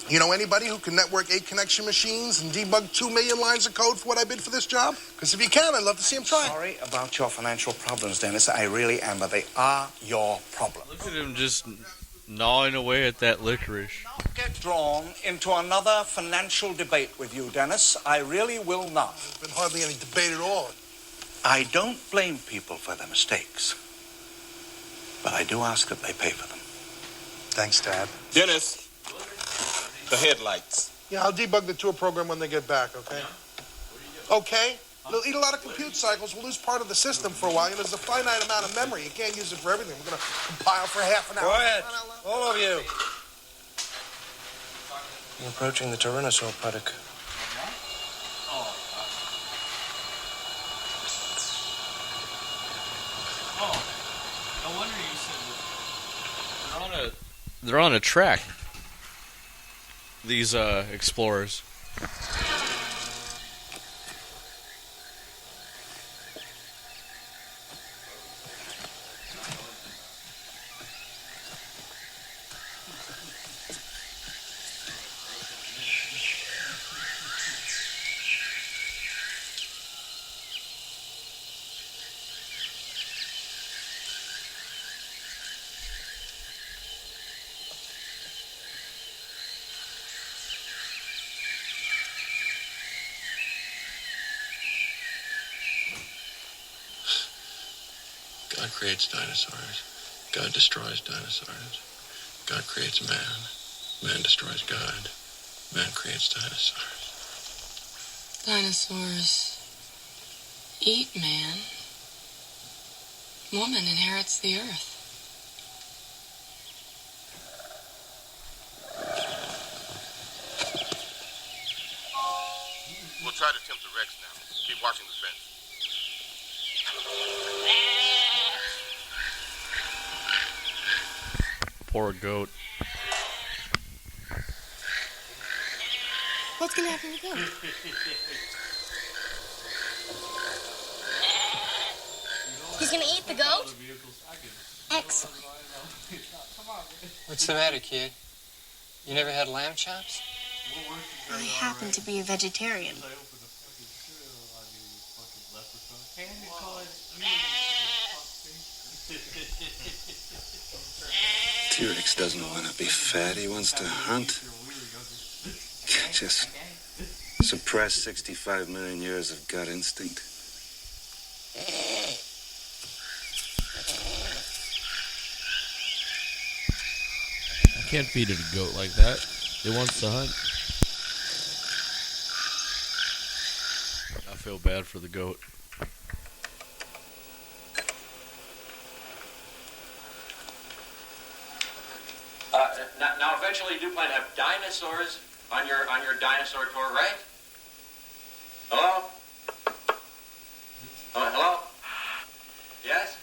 G: You know anybody who can network 8 connection machines and debug 2 million lines of code for what I bid for this job? Because if you can, I'd love to see him try.
O: Sorry about your financial problems, Dennis. I really am, but they are your problem.
C: Look at him just gnawing away at that licorice.
O: Get drawn into another financial debate with you, Dennis. I really will not.
G: There's been hardly any debate at all.
O: I don't blame people for their mistakes, but I do ask that they pay for them.
G: Thanks, Dad.
V: Dennis, the headlights.
G: Yeah, I'll debug the tour program when they get back, okay? Okay? They'll eat a lot of compute cycles. We'll lose part of the system for a while. You know, there's a finite amount of memory. You can't use it for everything. We're going to compile for half an hour.
S: Quiet, all of you. You're approaching the Tyrannosaur paddock.
C: No wonder you said they're on a track. These explorers.
H: God creates dinosaurs. God destroys dinosaurs.
N: God creates man. Man destroys God. Man creates dinosaurs.
K: Dinosaurs eat man. Woman inherits the earth.
N: We'll try to tempt the Rex now. Keep watching the fence.
C: Poor goat.
P: What's gonna happen to go? He's gonna eat the goat? Excellent.
L: What's the matter, kid? You never had lamb chops?
P: I happen to be a vegetarian.
B: T-Rex doesn't want to be fat. He wants to hunt. Just suppress 65 million years of gut instinct.
A: You can't feed it a goat like that. It wants to hunt.
C: I feel bad for the goat.
H: Now, eventually, you do plan to have dinosaurs on your dinosaur tour, right? Hello? Hello? Yes?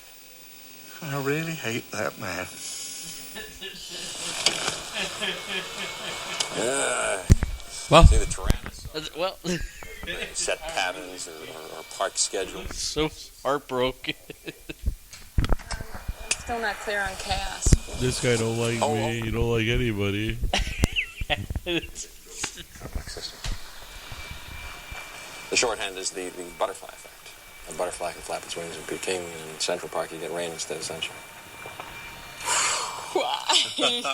O: I really hate that man.
A: Well,
H: see the Tyrannosaurus.
C: Well,
H: set patterns or park schedules.
C: So heartbroken.
D: Still not clear on chaos.
A: This guy don't like me. He don't like anybody.
H: The shorthand is the butterfly effect. A butterfly can flap its wings in Peking, and in Central Park you get rain instead of sunshine.
D: Why?
H: Did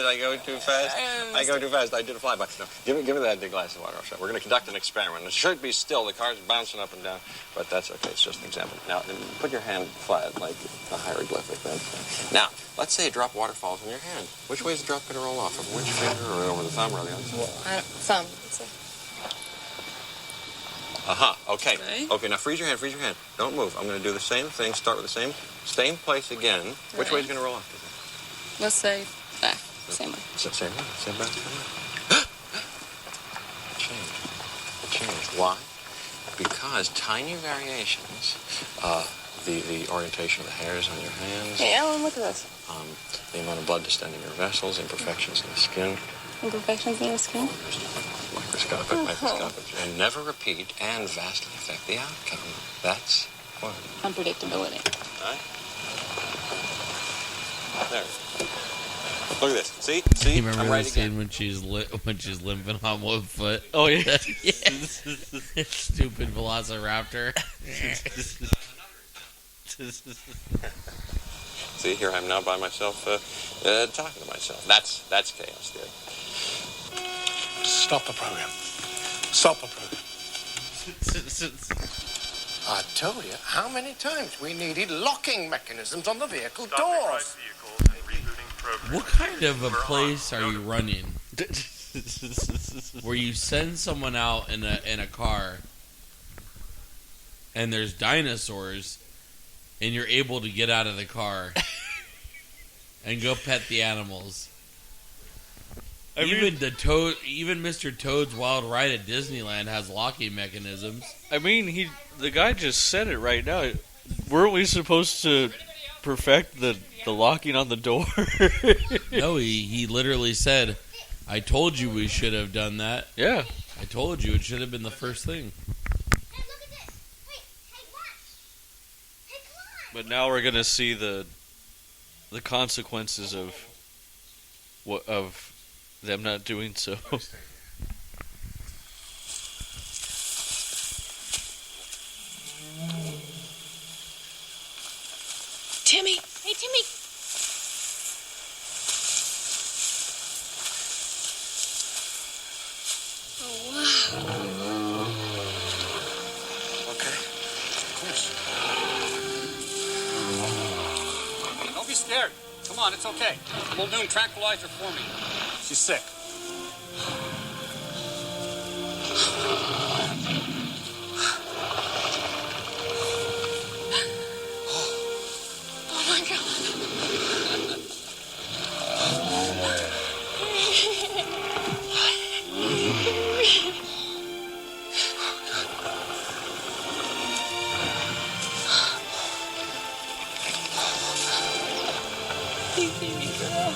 H: I go too fast? I go too fast. I did a flyby. No, give me that big glass of water. We're going to conduct an experiment. It should be still. The car's bouncing up and down, but that's okay. It's just an example. Now, put your hand flat, like a hieroglyphic. Now, let's say a drop of water falls in your hand. Which way is the drop going to roll off? Of which finger, or over the thumb, or the other side?
K: Thumb.
H: Okay. Okay, now freeze your hand. Don't move. I'm going to do the same thing. Start with the same place again. Which way is it going to roll off?
K: Let's say back. Same way.
H: Same way. Same back. Change. Why? Because tiny variations, the orientation of the hairs on your hands.
K: Hey, Ellen, look at this.
H: The amount of blood descending your vessels, imperfections in the skin.
K: Imperfections in the skin?
H: Microscopic. And never repeat and vastly affect the outcome. That's what?
K: Unpredictability.
H: Right? There. Look at this. See?
A: You remember
H: I'm
A: that
H: right
A: scene
H: again.
A: when she's limping on one foot?
C: Oh yeah.
A: Stupid Velociraptor.
H: See, here I am now by myself, talking to myself. That's chaos theory.
O: Stop the program.
I: I told you how many times we needed locking mechanisms on the vehicle
Q: Stopping right
I: doors.
Q: vehicle and rebooting program.
A: What kind of a place are you running where you send someone out in a car and there's dinosaurs and you're able to get out of the car and go pet the animals? Even Mr. Toad's Wild Ride at Disneyland has locking mechanisms.
C: I mean, the guy just said it right now. Weren't we supposed to perfect the locking on the door?
A: No, he literally said, I told you we should have done that.
C: Yeah.
A: I told you it should have been the first thing.
C: But now we're gonna see the consequences of them not doing so.
K: Timmy!
P: Hey, Timmy!
K: Oh, wow.
I: Okay. Of course. Don't be scared. Come
F: come on, it's okay. Muldoon, tranquilize her for me. She's sick.
D: Oh my God. Hey, baby girl.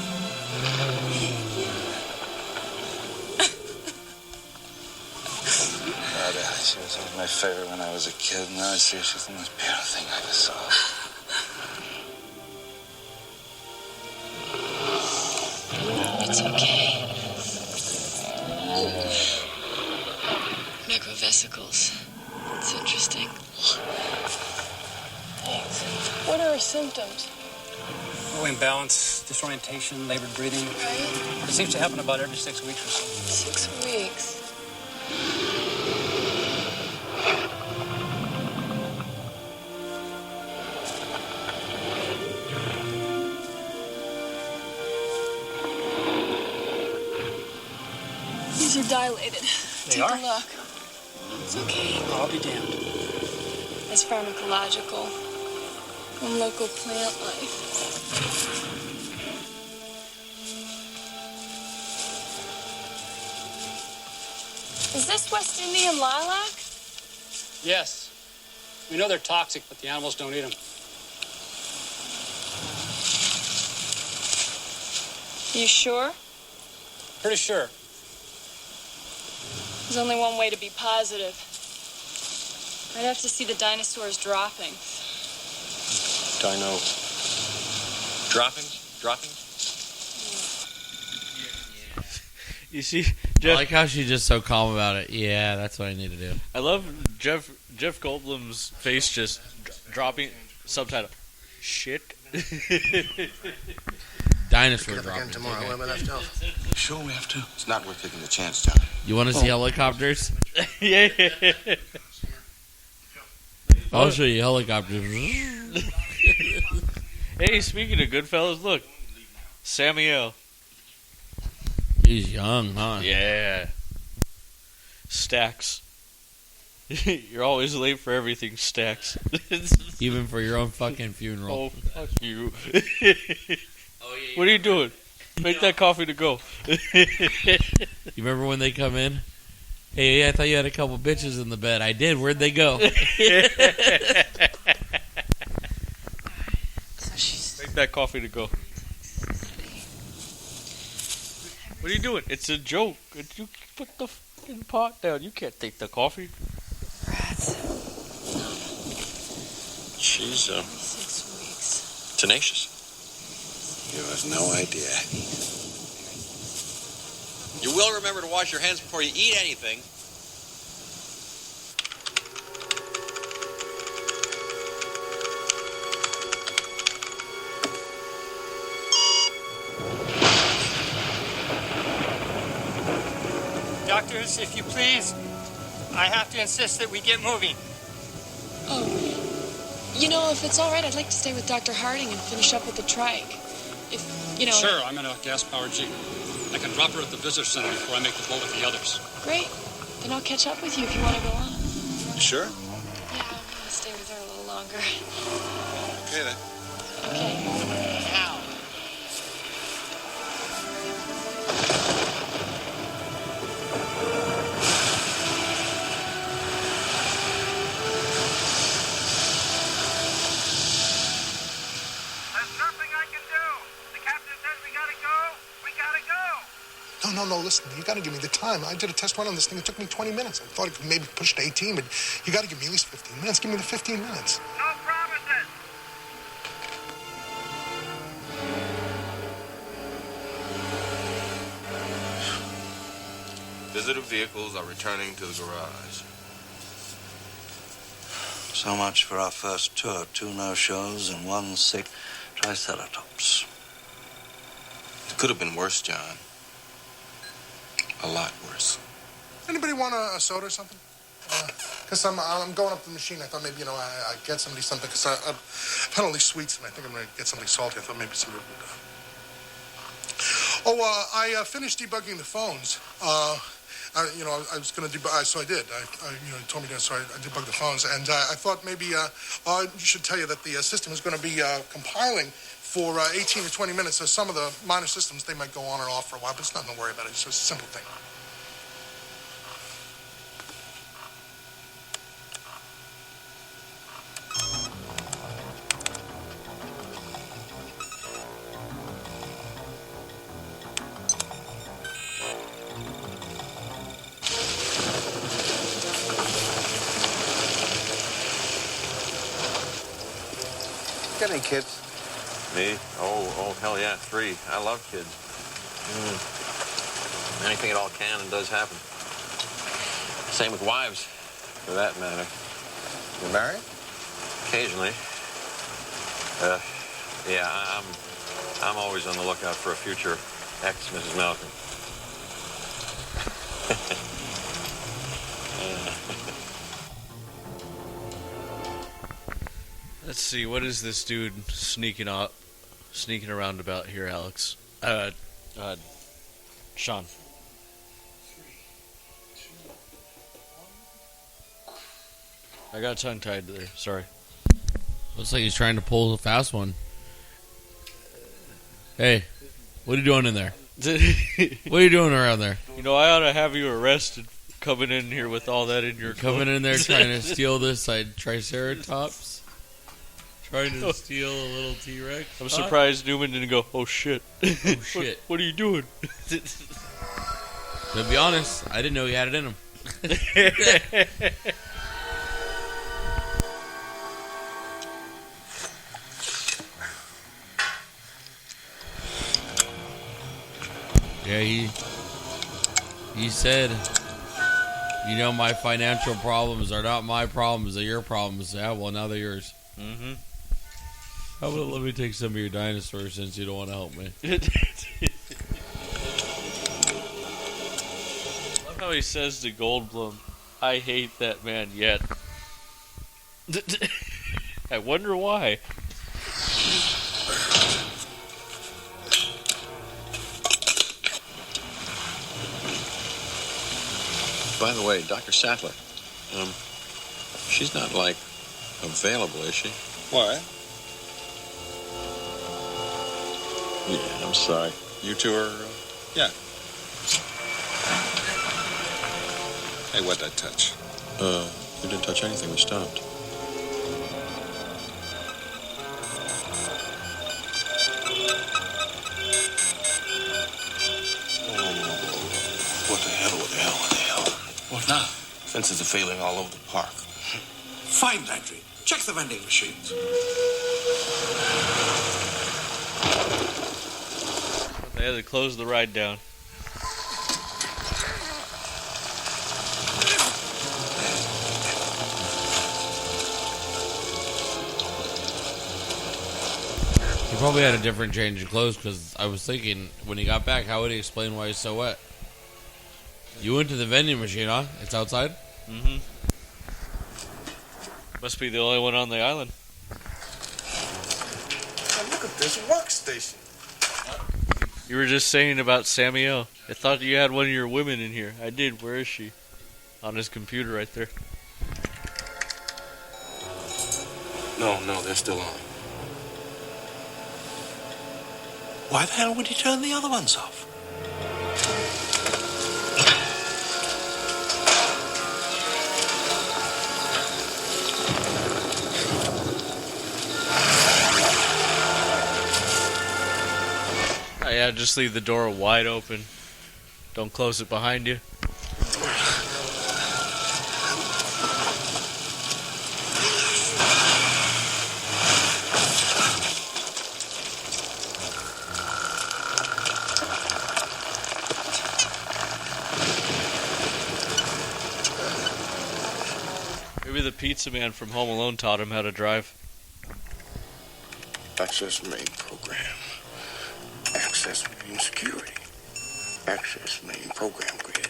B: She was always my favorite when I was a kid. Now I see her, she's the most beautiful thing I ever saw.
D: It's okay. Microvesicles. It's interesting. What are her symptoms?
F: Low imbalance, disorientation, labored breathing.
D: Right?
F: It seems to happen about every 6 weeks or so.
D: 6 weeks. These are dilated.
F: They
D: Take
F: are?
D: a look. It's okay.
F: I'll be damned.
D: It's pharmacological. From local plant life. Is this West Indian lilac?
F: Yes. We know they're toxic, but the animals don't eat them.
D: You sure?
F: Pretty sure.
D: There's only one way to be positive. I'd have to see the dinosaurs dropping.
H: Dino. Droppings?
C: You see,
A: I like how she's just so calm about it. Yeah, that's what I need to do.
C: I love Jeff Goldblum's face just dropping subtitle. Shit.
A: Dinosaur
E: Pick up again
A: dropping.
E: tomorrow
A: Okay.
E: where we left off.
B: Sure we have to? It's not worth taking the chance, John.
A: You want to see helicopters?
C: Yeah.
A: I'll show you helicopters.
C: Hey, speaking of Goodfellas, look. Samuel.
A: He's young, huh?
C: Yeah. Stacks. You're always late for everything, Stacks.
A: Even for your own fucking funeral.
C: Oh, fuck you. What are you doing? Make that coffee to go.
A: You remember when they come in? Hey, I thought you had a couple bitches in the bed. I did. Where'd they go?
C: Make that coffee to go. What are you doing? It's a joke. You put the fucking pot down. You can't take the coffee.
H: She's
D: 6 weeks.
H: tenacious.
B: You have no idea.
T: You will remember to wash your hands before you eat anything.
F: Doctors, if you please, I have to insist that we get moving.
D: Oh, you know, if it's all right, I'd like to stay with Dr. Harding and finish up with the trike. If, you know...
F: Sure, I'm in a gas-powered Jeep. I can drop her at the visitor center before I make the boat with the others.
D: Great. Then I'll catch up with you if you want to go on.
B: Sure?
D: Yeah, I'm going to stay with her a little longer.
B: Okay, then.
D: Okay.
F: Now.
Q: There's nothing I can do. The captain says we gotta go. We gotta go.
G: No, listen, you gotta give me the time. I did a test run on this thing. It took me 20 minutes. I thought it could maybe push to 18, but you gotta give me at least 15 minutes. Give me the 15 minutes.
Q: No promises.
V: Visitor vehicles are returning to the garage.
B: So much for our first tour. 2 no-shows and 1 sick triceratops.
V: It could have been worse, John. A lot worse.
G: Anybody want a soda or something? Because I'm going up to the machine. I thought maybe, I'd get somebody something. Because I've had all these sweets, and I think I'm going to get something salty. I thought maybe somebody would I finished debugging the phones. I was going to debug, so I did. You told me that, so I debugged the phones. And I thought maybe you should tell you that the system is going to be compiling for 18 to 20 minutes. So some of the minor systems, they might go on and off for a while, but it's nothing to worry about. It's just a simple thing.
B: Got any kids?
T: Me? Oh, hell yeah, 3. I love kids. Anything at all can and does happen. Same with wives, for that matter.
B: You married?
T: Occasionally. Yeah, I'm always on the lookout for a future ex-Mrs. Malcolm.
C: Let's see, what is this dude sneaking around about here, Alex? Sean. I got tongue-tied there, sorry.
A: Looks like he's trying to pull a fast one. Hey, what are you doing in there? What are you doing around there?
C: You know, I ought to have you arrested coming in here with all that in your
A: coming in there trying to steal this Triceratops? Trying to steal a little T-Rex?
C: I'm surprised Newman didn't go, oh shit.
A: Oh shit.
C: What are you doing?
A: To be honest, I didn't know he had it in him. Yeah, he said, you know, my financial problems are not my problems, they're your problems. Yeah, well, now they're yours.
C: Mm-hmm.
A: How about let me take some of your dinosaurs since you don't want to help me?
C: I love how he says to Goldblum, I hate that man yet. I wonder why.
T: By the way, Dr. Sattler, she's not, like, available, is she?
B: Why?
T: Yeah, I'm sorry. You two are...
B: Yeah. Hey, what'd I touch?
T: We didn't touch anything. We stopped.
I: What the hell? What now?
V: Fences are failing all over the park.
I: Fine, Landry. Check the vending machines.
C: They had to close the ride down.
A: He probably had a different change of clothes because I was thinking when he got back, how would he explain why he's so wet? You went to the vending machine, huh? It's outside?
C: Mm-hmm. Must be the only one on the island.
I: Now look at this workstation.
C: You were just saying about Samuel. I thought you had one of your women in here. I did. Where is she? On his computer right there.
V: No, they're still on.
I: Why the hell would he turn the other ones off?
C: Oh, yeah, just leave the door wide open. Don't close it behind you. Maybe the pizza man from Home Alone taught him how to drive.
V: Access main program. Access main security. Access main program grid.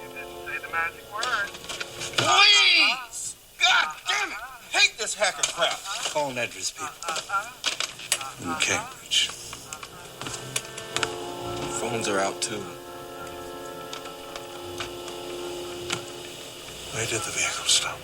Q: You didn't say the magic word.
I: Please! Call Nedra's people. In Cambridge.
V: Phones are out, too.
I: Where did the vehicle stop?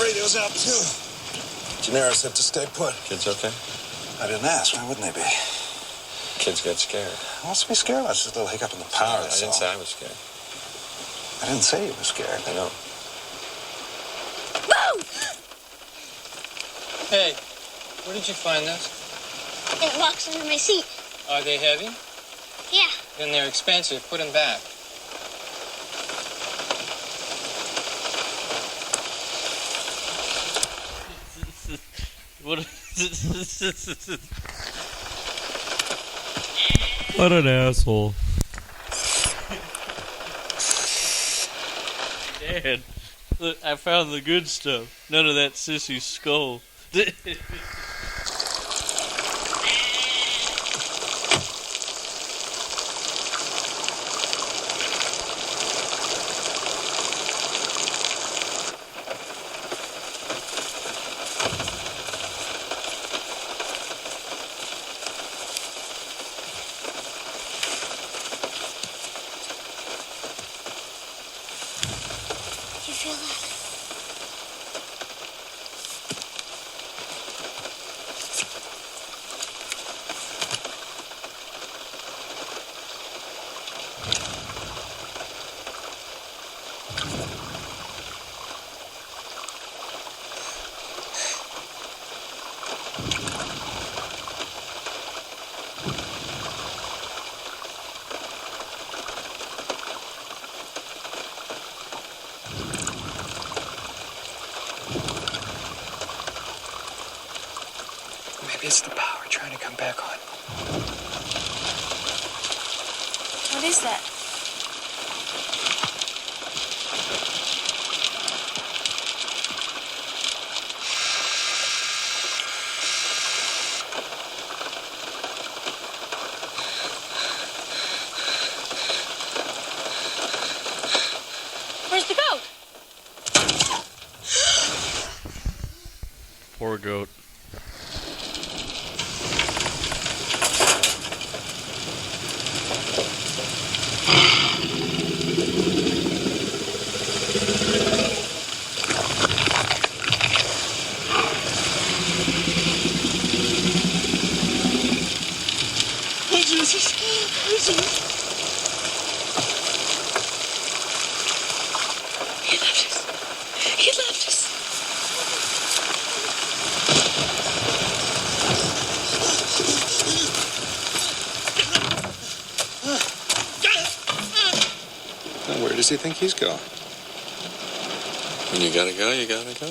I: Radio's out, too. Gennaro said to stay put.
V: Kids okay?
I: I didn't ask. Why wouldn't they be?
V: Kids got scared.
I: What's to be scared about? It's just a little hiccup in the power.
V: I didn't say I was scared.
I: I didn't say you were scared.
V: I know.
P: Boom!
J: Hey, where did you find this?
P: It locks under my seat.
J: Are they heavy?
P: Yeah.
J: Then they're expensive. Put them back.
C: What? What an asshole. Dad, look, I found the good stuff. None of that sissy skull.
P: You feel that?
J: Maybe it's the power trying to come back on.
D: What is that?
P: Where's the goat?
C: Poor goat.
P: Oh, Jesus. Jesus. He left us. He left us.
V: Now, where does he think he's going? When you gotta go, you gotta go.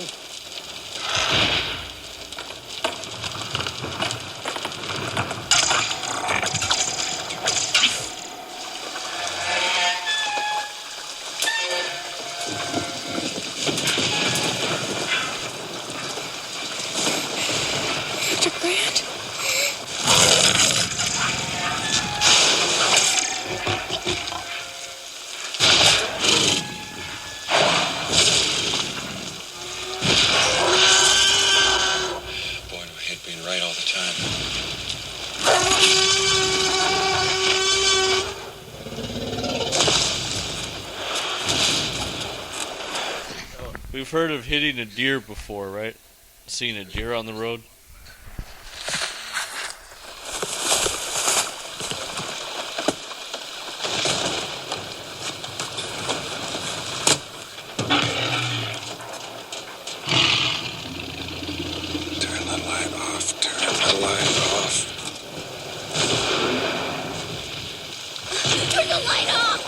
P: Dr. Grant.
V: Boy, do I hate being right all the time.
C: We've heard of hitting a deer before, right? Seeing a deer on the road.
I: Turn the light off. Turn the light off.
P: Turn the light off.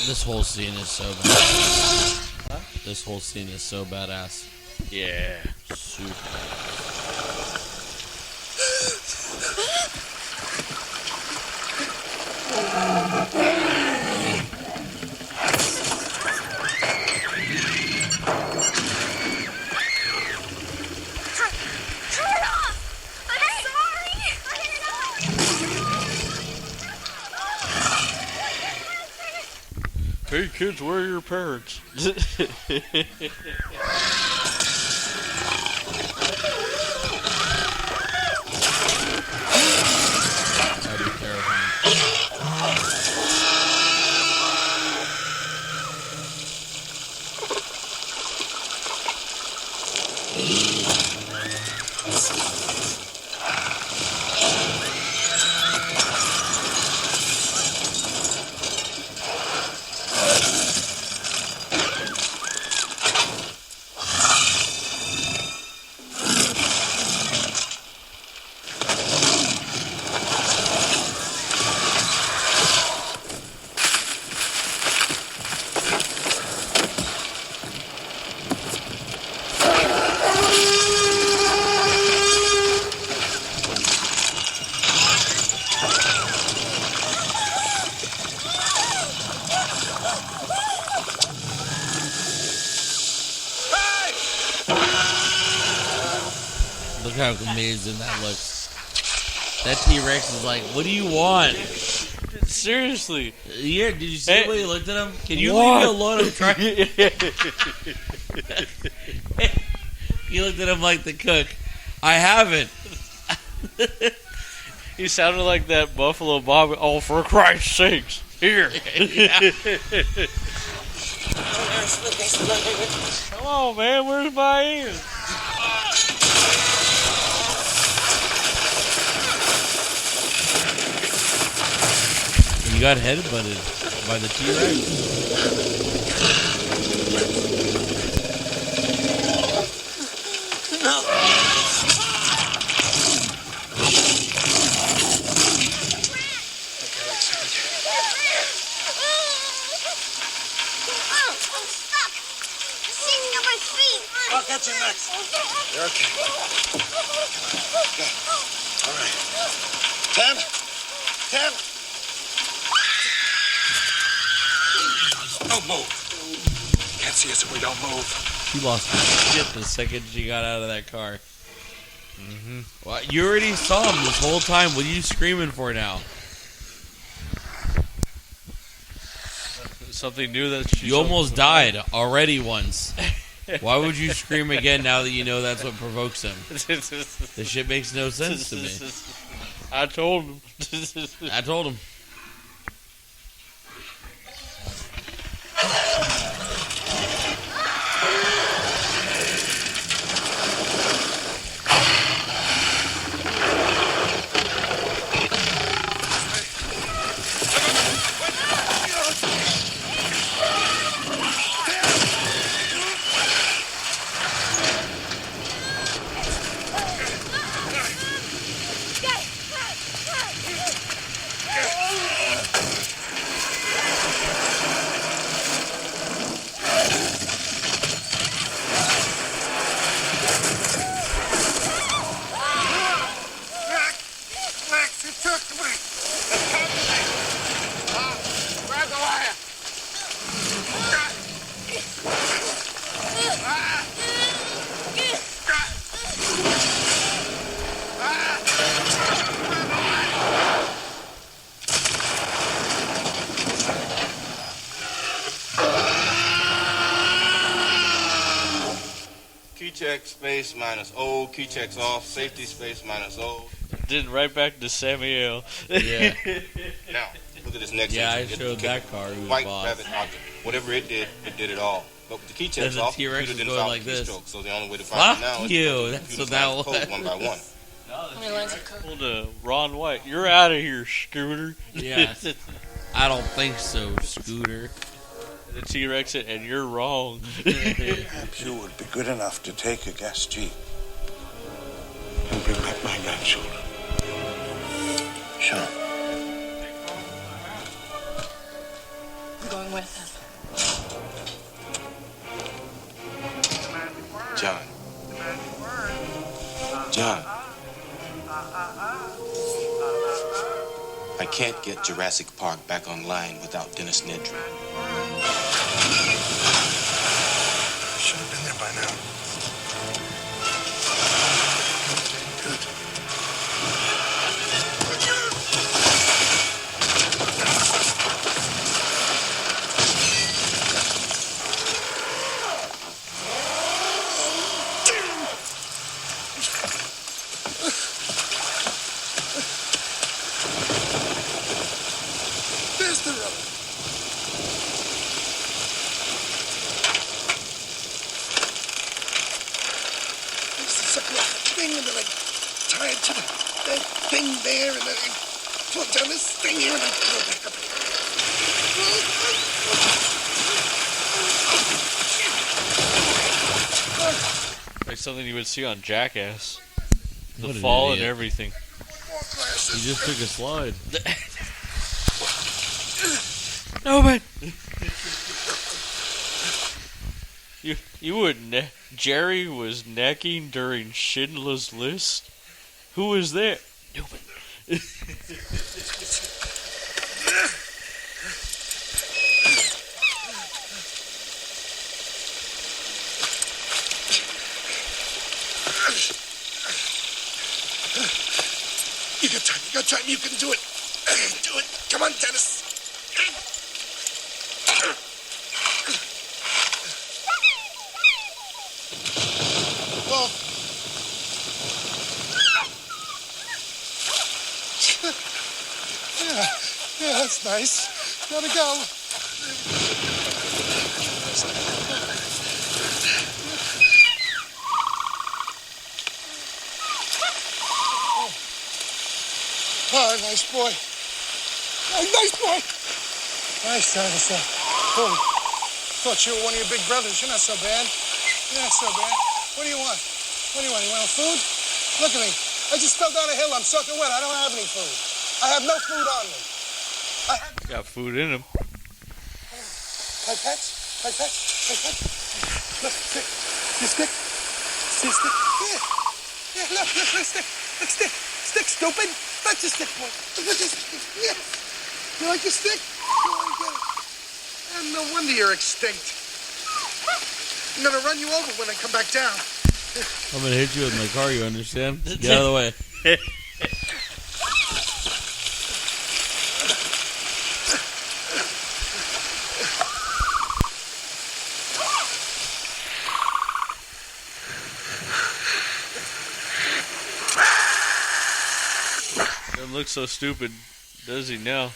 A: This whole scene is so badass. Huh? This whole scene is so badass.
C: Yeah.
A: Super.
P: Turn it off! I'm sorry!
C: Hey kids, where are your parents?
A: That'd be terrifying. Look how amazing that looks. That T-Rex is like, what do you want?
C: Seriously.
A: Yeah, did you see the way he looked at him? Can you
C: What?
A: leave me alone? I'm trying. He looked at him like the cook. I haven't.
C: He sounded like that Buffalo Bob. Oh, for Christ's sakes. Here. Come on, man. Where's my ears?
A: You got headbutted by the T-Rex.
I: I'll catch you next. You're okay. Okay. All right. 10. 10. Don't move. Can't see us if we don't move.
A: She lost her shit the second she got out of that car. Mm-hmm. Well, you already saw him this whole time. What are you screaming for now?
C: Something new that
A: you almost died already once. Why would you scream again now that you know that's what provokes him? This shit makes no sense to me.
C: I told him.
A: I told him.
I: Max, he took me. Grab the wire.
V: Key check space minus O. Key checks off. Safety space minus O.
C: Did right back to Samuel.
A: Yeah.
V: Now, look at this next
A: Yeah, I
V: entry.
A: showed that car who's
V: White
A: boss.
V: rabbit object. Whatever it did it all. But with the key checks
A: There's a
V: off, the
A: T-Rex
V: computer didn't
A: going
V: solve
A: like
V: the
A: this.
V: keystroke. So the only way to find it now
A: Fuck
V: is
A: you.
V: to
A: That's
V: computers
A: what that
V: line the code
A: was.
V: one by one.
K: How many lines of code?
C: Pulled a Ron White. You're out of here, Scooter.
A: Yeah. I don't think so, Scooter.
C: The T-Rex it, and you're wrong.
I: You would be good enough to take a gas jeep and bring back my grandchildren.
V: Sure.
K: I'm going I'm with him.
V: John. John. I can't get Jurassic Park back online without Dennis Nedry.
G: Should have been there by now. There's the rubber. There's the sucker off the thing, and then I tie it to that thing there, and then I pull down this thing here, and I pull it back up.
C: Like something you would see on Jackass. The
A: What an
C: fall and
A: idiot.
C: everything.
A: He just took a slide.
C: No, man. You would Jerry was necking during Schindler's List. Who was there? Newman.
G: You got time, you can do it. Do it. Come on, Dennis. Whoa. Yeah, that's nice. Gotta go. Oh, nice boy. Oh, nice boy. Nice dinosaur. Holy. Thought you were one of your big brothers. You're not so bad. You're not so bad. What do you want? What do you want? You want food? Look at me. I just fell down a hill. I'm soaking wet. I don't have any food. I have no food on me.
C: Got food in him.
G: Pipettes? Pipettes? Pipettes? Look, stick. See a stick? See a stick? Yeah, look, stick. Look, stick. Stick, stupid. That's a stick, boy. Look at this. Yes. You like your stick? You want to get it? And no wonder you're extinct. I'm gonna run you over when I come back down.
A: I'm gonna hit you with my car, you understand? Get out of the way.
C: Doesn't look so stupid, does he now?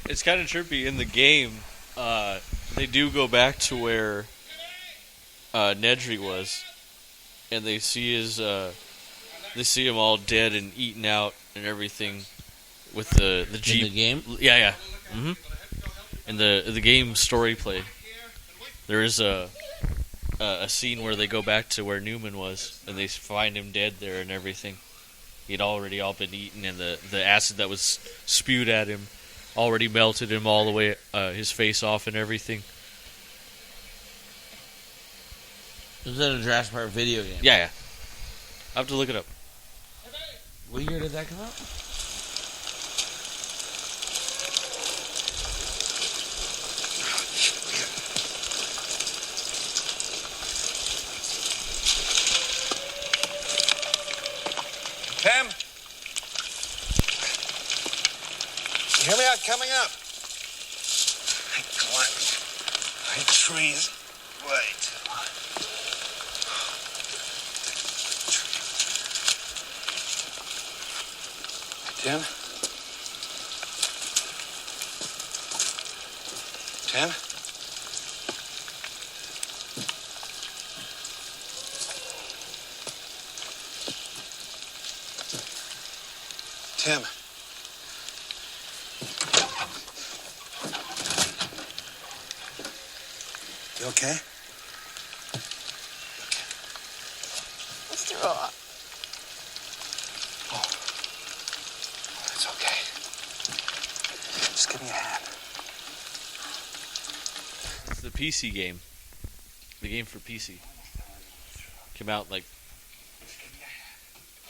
C: It's kind of trippy in the game. They do go back to where Nedry was, and they see him all dead and eaten out and everything with the Jeep.
A: In the game?
C: Yeah. Mm-hmm. In the game story play, there is a scene where they go back to where Newman was, and they find him dead there and everything. He'd already all been eaten, and the acid that was spewed at him already melted him all the way, his face off and everything.
A: Was that a Jurassic Park video game?
C: Yeah. I have to look it up.
A: What year did that come out?
E: Tim?
I: Hear me out coming up. I climbed high trees. Wait. Tim? Tim? Tim? You okay?
P: Let's throw up.
I: It's okay. Just give me a hand.
C: It's the PC game. The game for PC. Came out like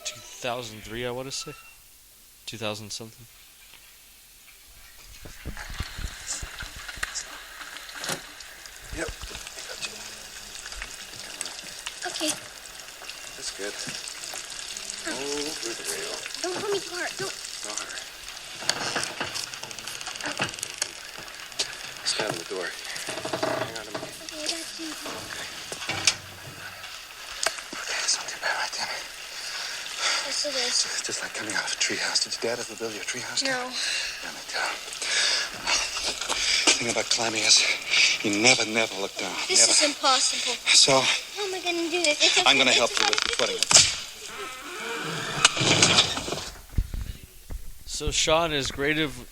C: 2003, I want to say. 2000 something.
I: Yep.
P: Okay.
I: That's good. Over the rail.
P: Don't pull me too hard. Don't.
I: No hurry. Stand in the door. Hang on to me.
P: Okay, I got you.
I: Okay, it's not too bad, right, Tim?
P: Yes, it is.
I: It's just like coming out of a treehouse. Did your dad ever build you a treehouse?
P: No.
I: Let me tell. The thing about climbing is you never look down.
P: This
I: never.
P: is impossible.
I: So,
P: How am I going to do this? It's
I: I'm going to help
P: it's
I: you
P: hard.
I: with the footing.
C: So Sean, as great of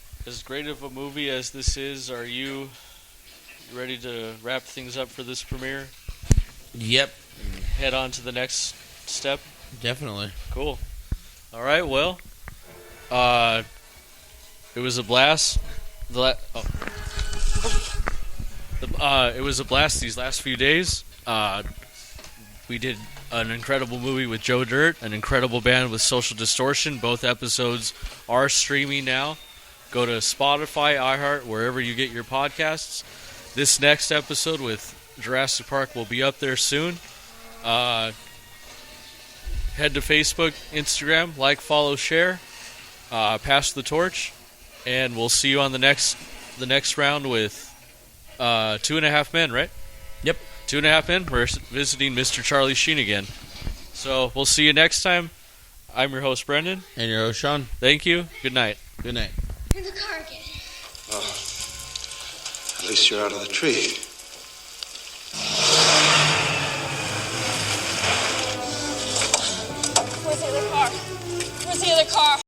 C: a movie as this is, are you ready to wrap things up for this premiere?
A: Yep.
C: And head on to the next step?
A: Definitely.
C: Cool. All right, well, it was a blast. It was a blast these last few days. We did an incredible movie with Joe Dirt, an incredible band with Social Distortion. Both episodes are streaming now. Go to Spotify, iHeart, wherever you get your podcasts. This next episode with Jurassic Park will be up there soon. Head to Facebook, Instagram, like, follow, share, pass the torch, and we'll see you on the next round with 2.5 Men, right?
A: Yep.
C: 2.5 Men. We're visiting Mr. Charlie Sheen again. So we'll see you next time. I'm your host, Brendan.
A: And your host, Sean.
C: Thank you. Good night.
A: Good night.
P: In the car again.
I: Well, at least you're out of the tree.
D: Where's the other car? Where's the other car?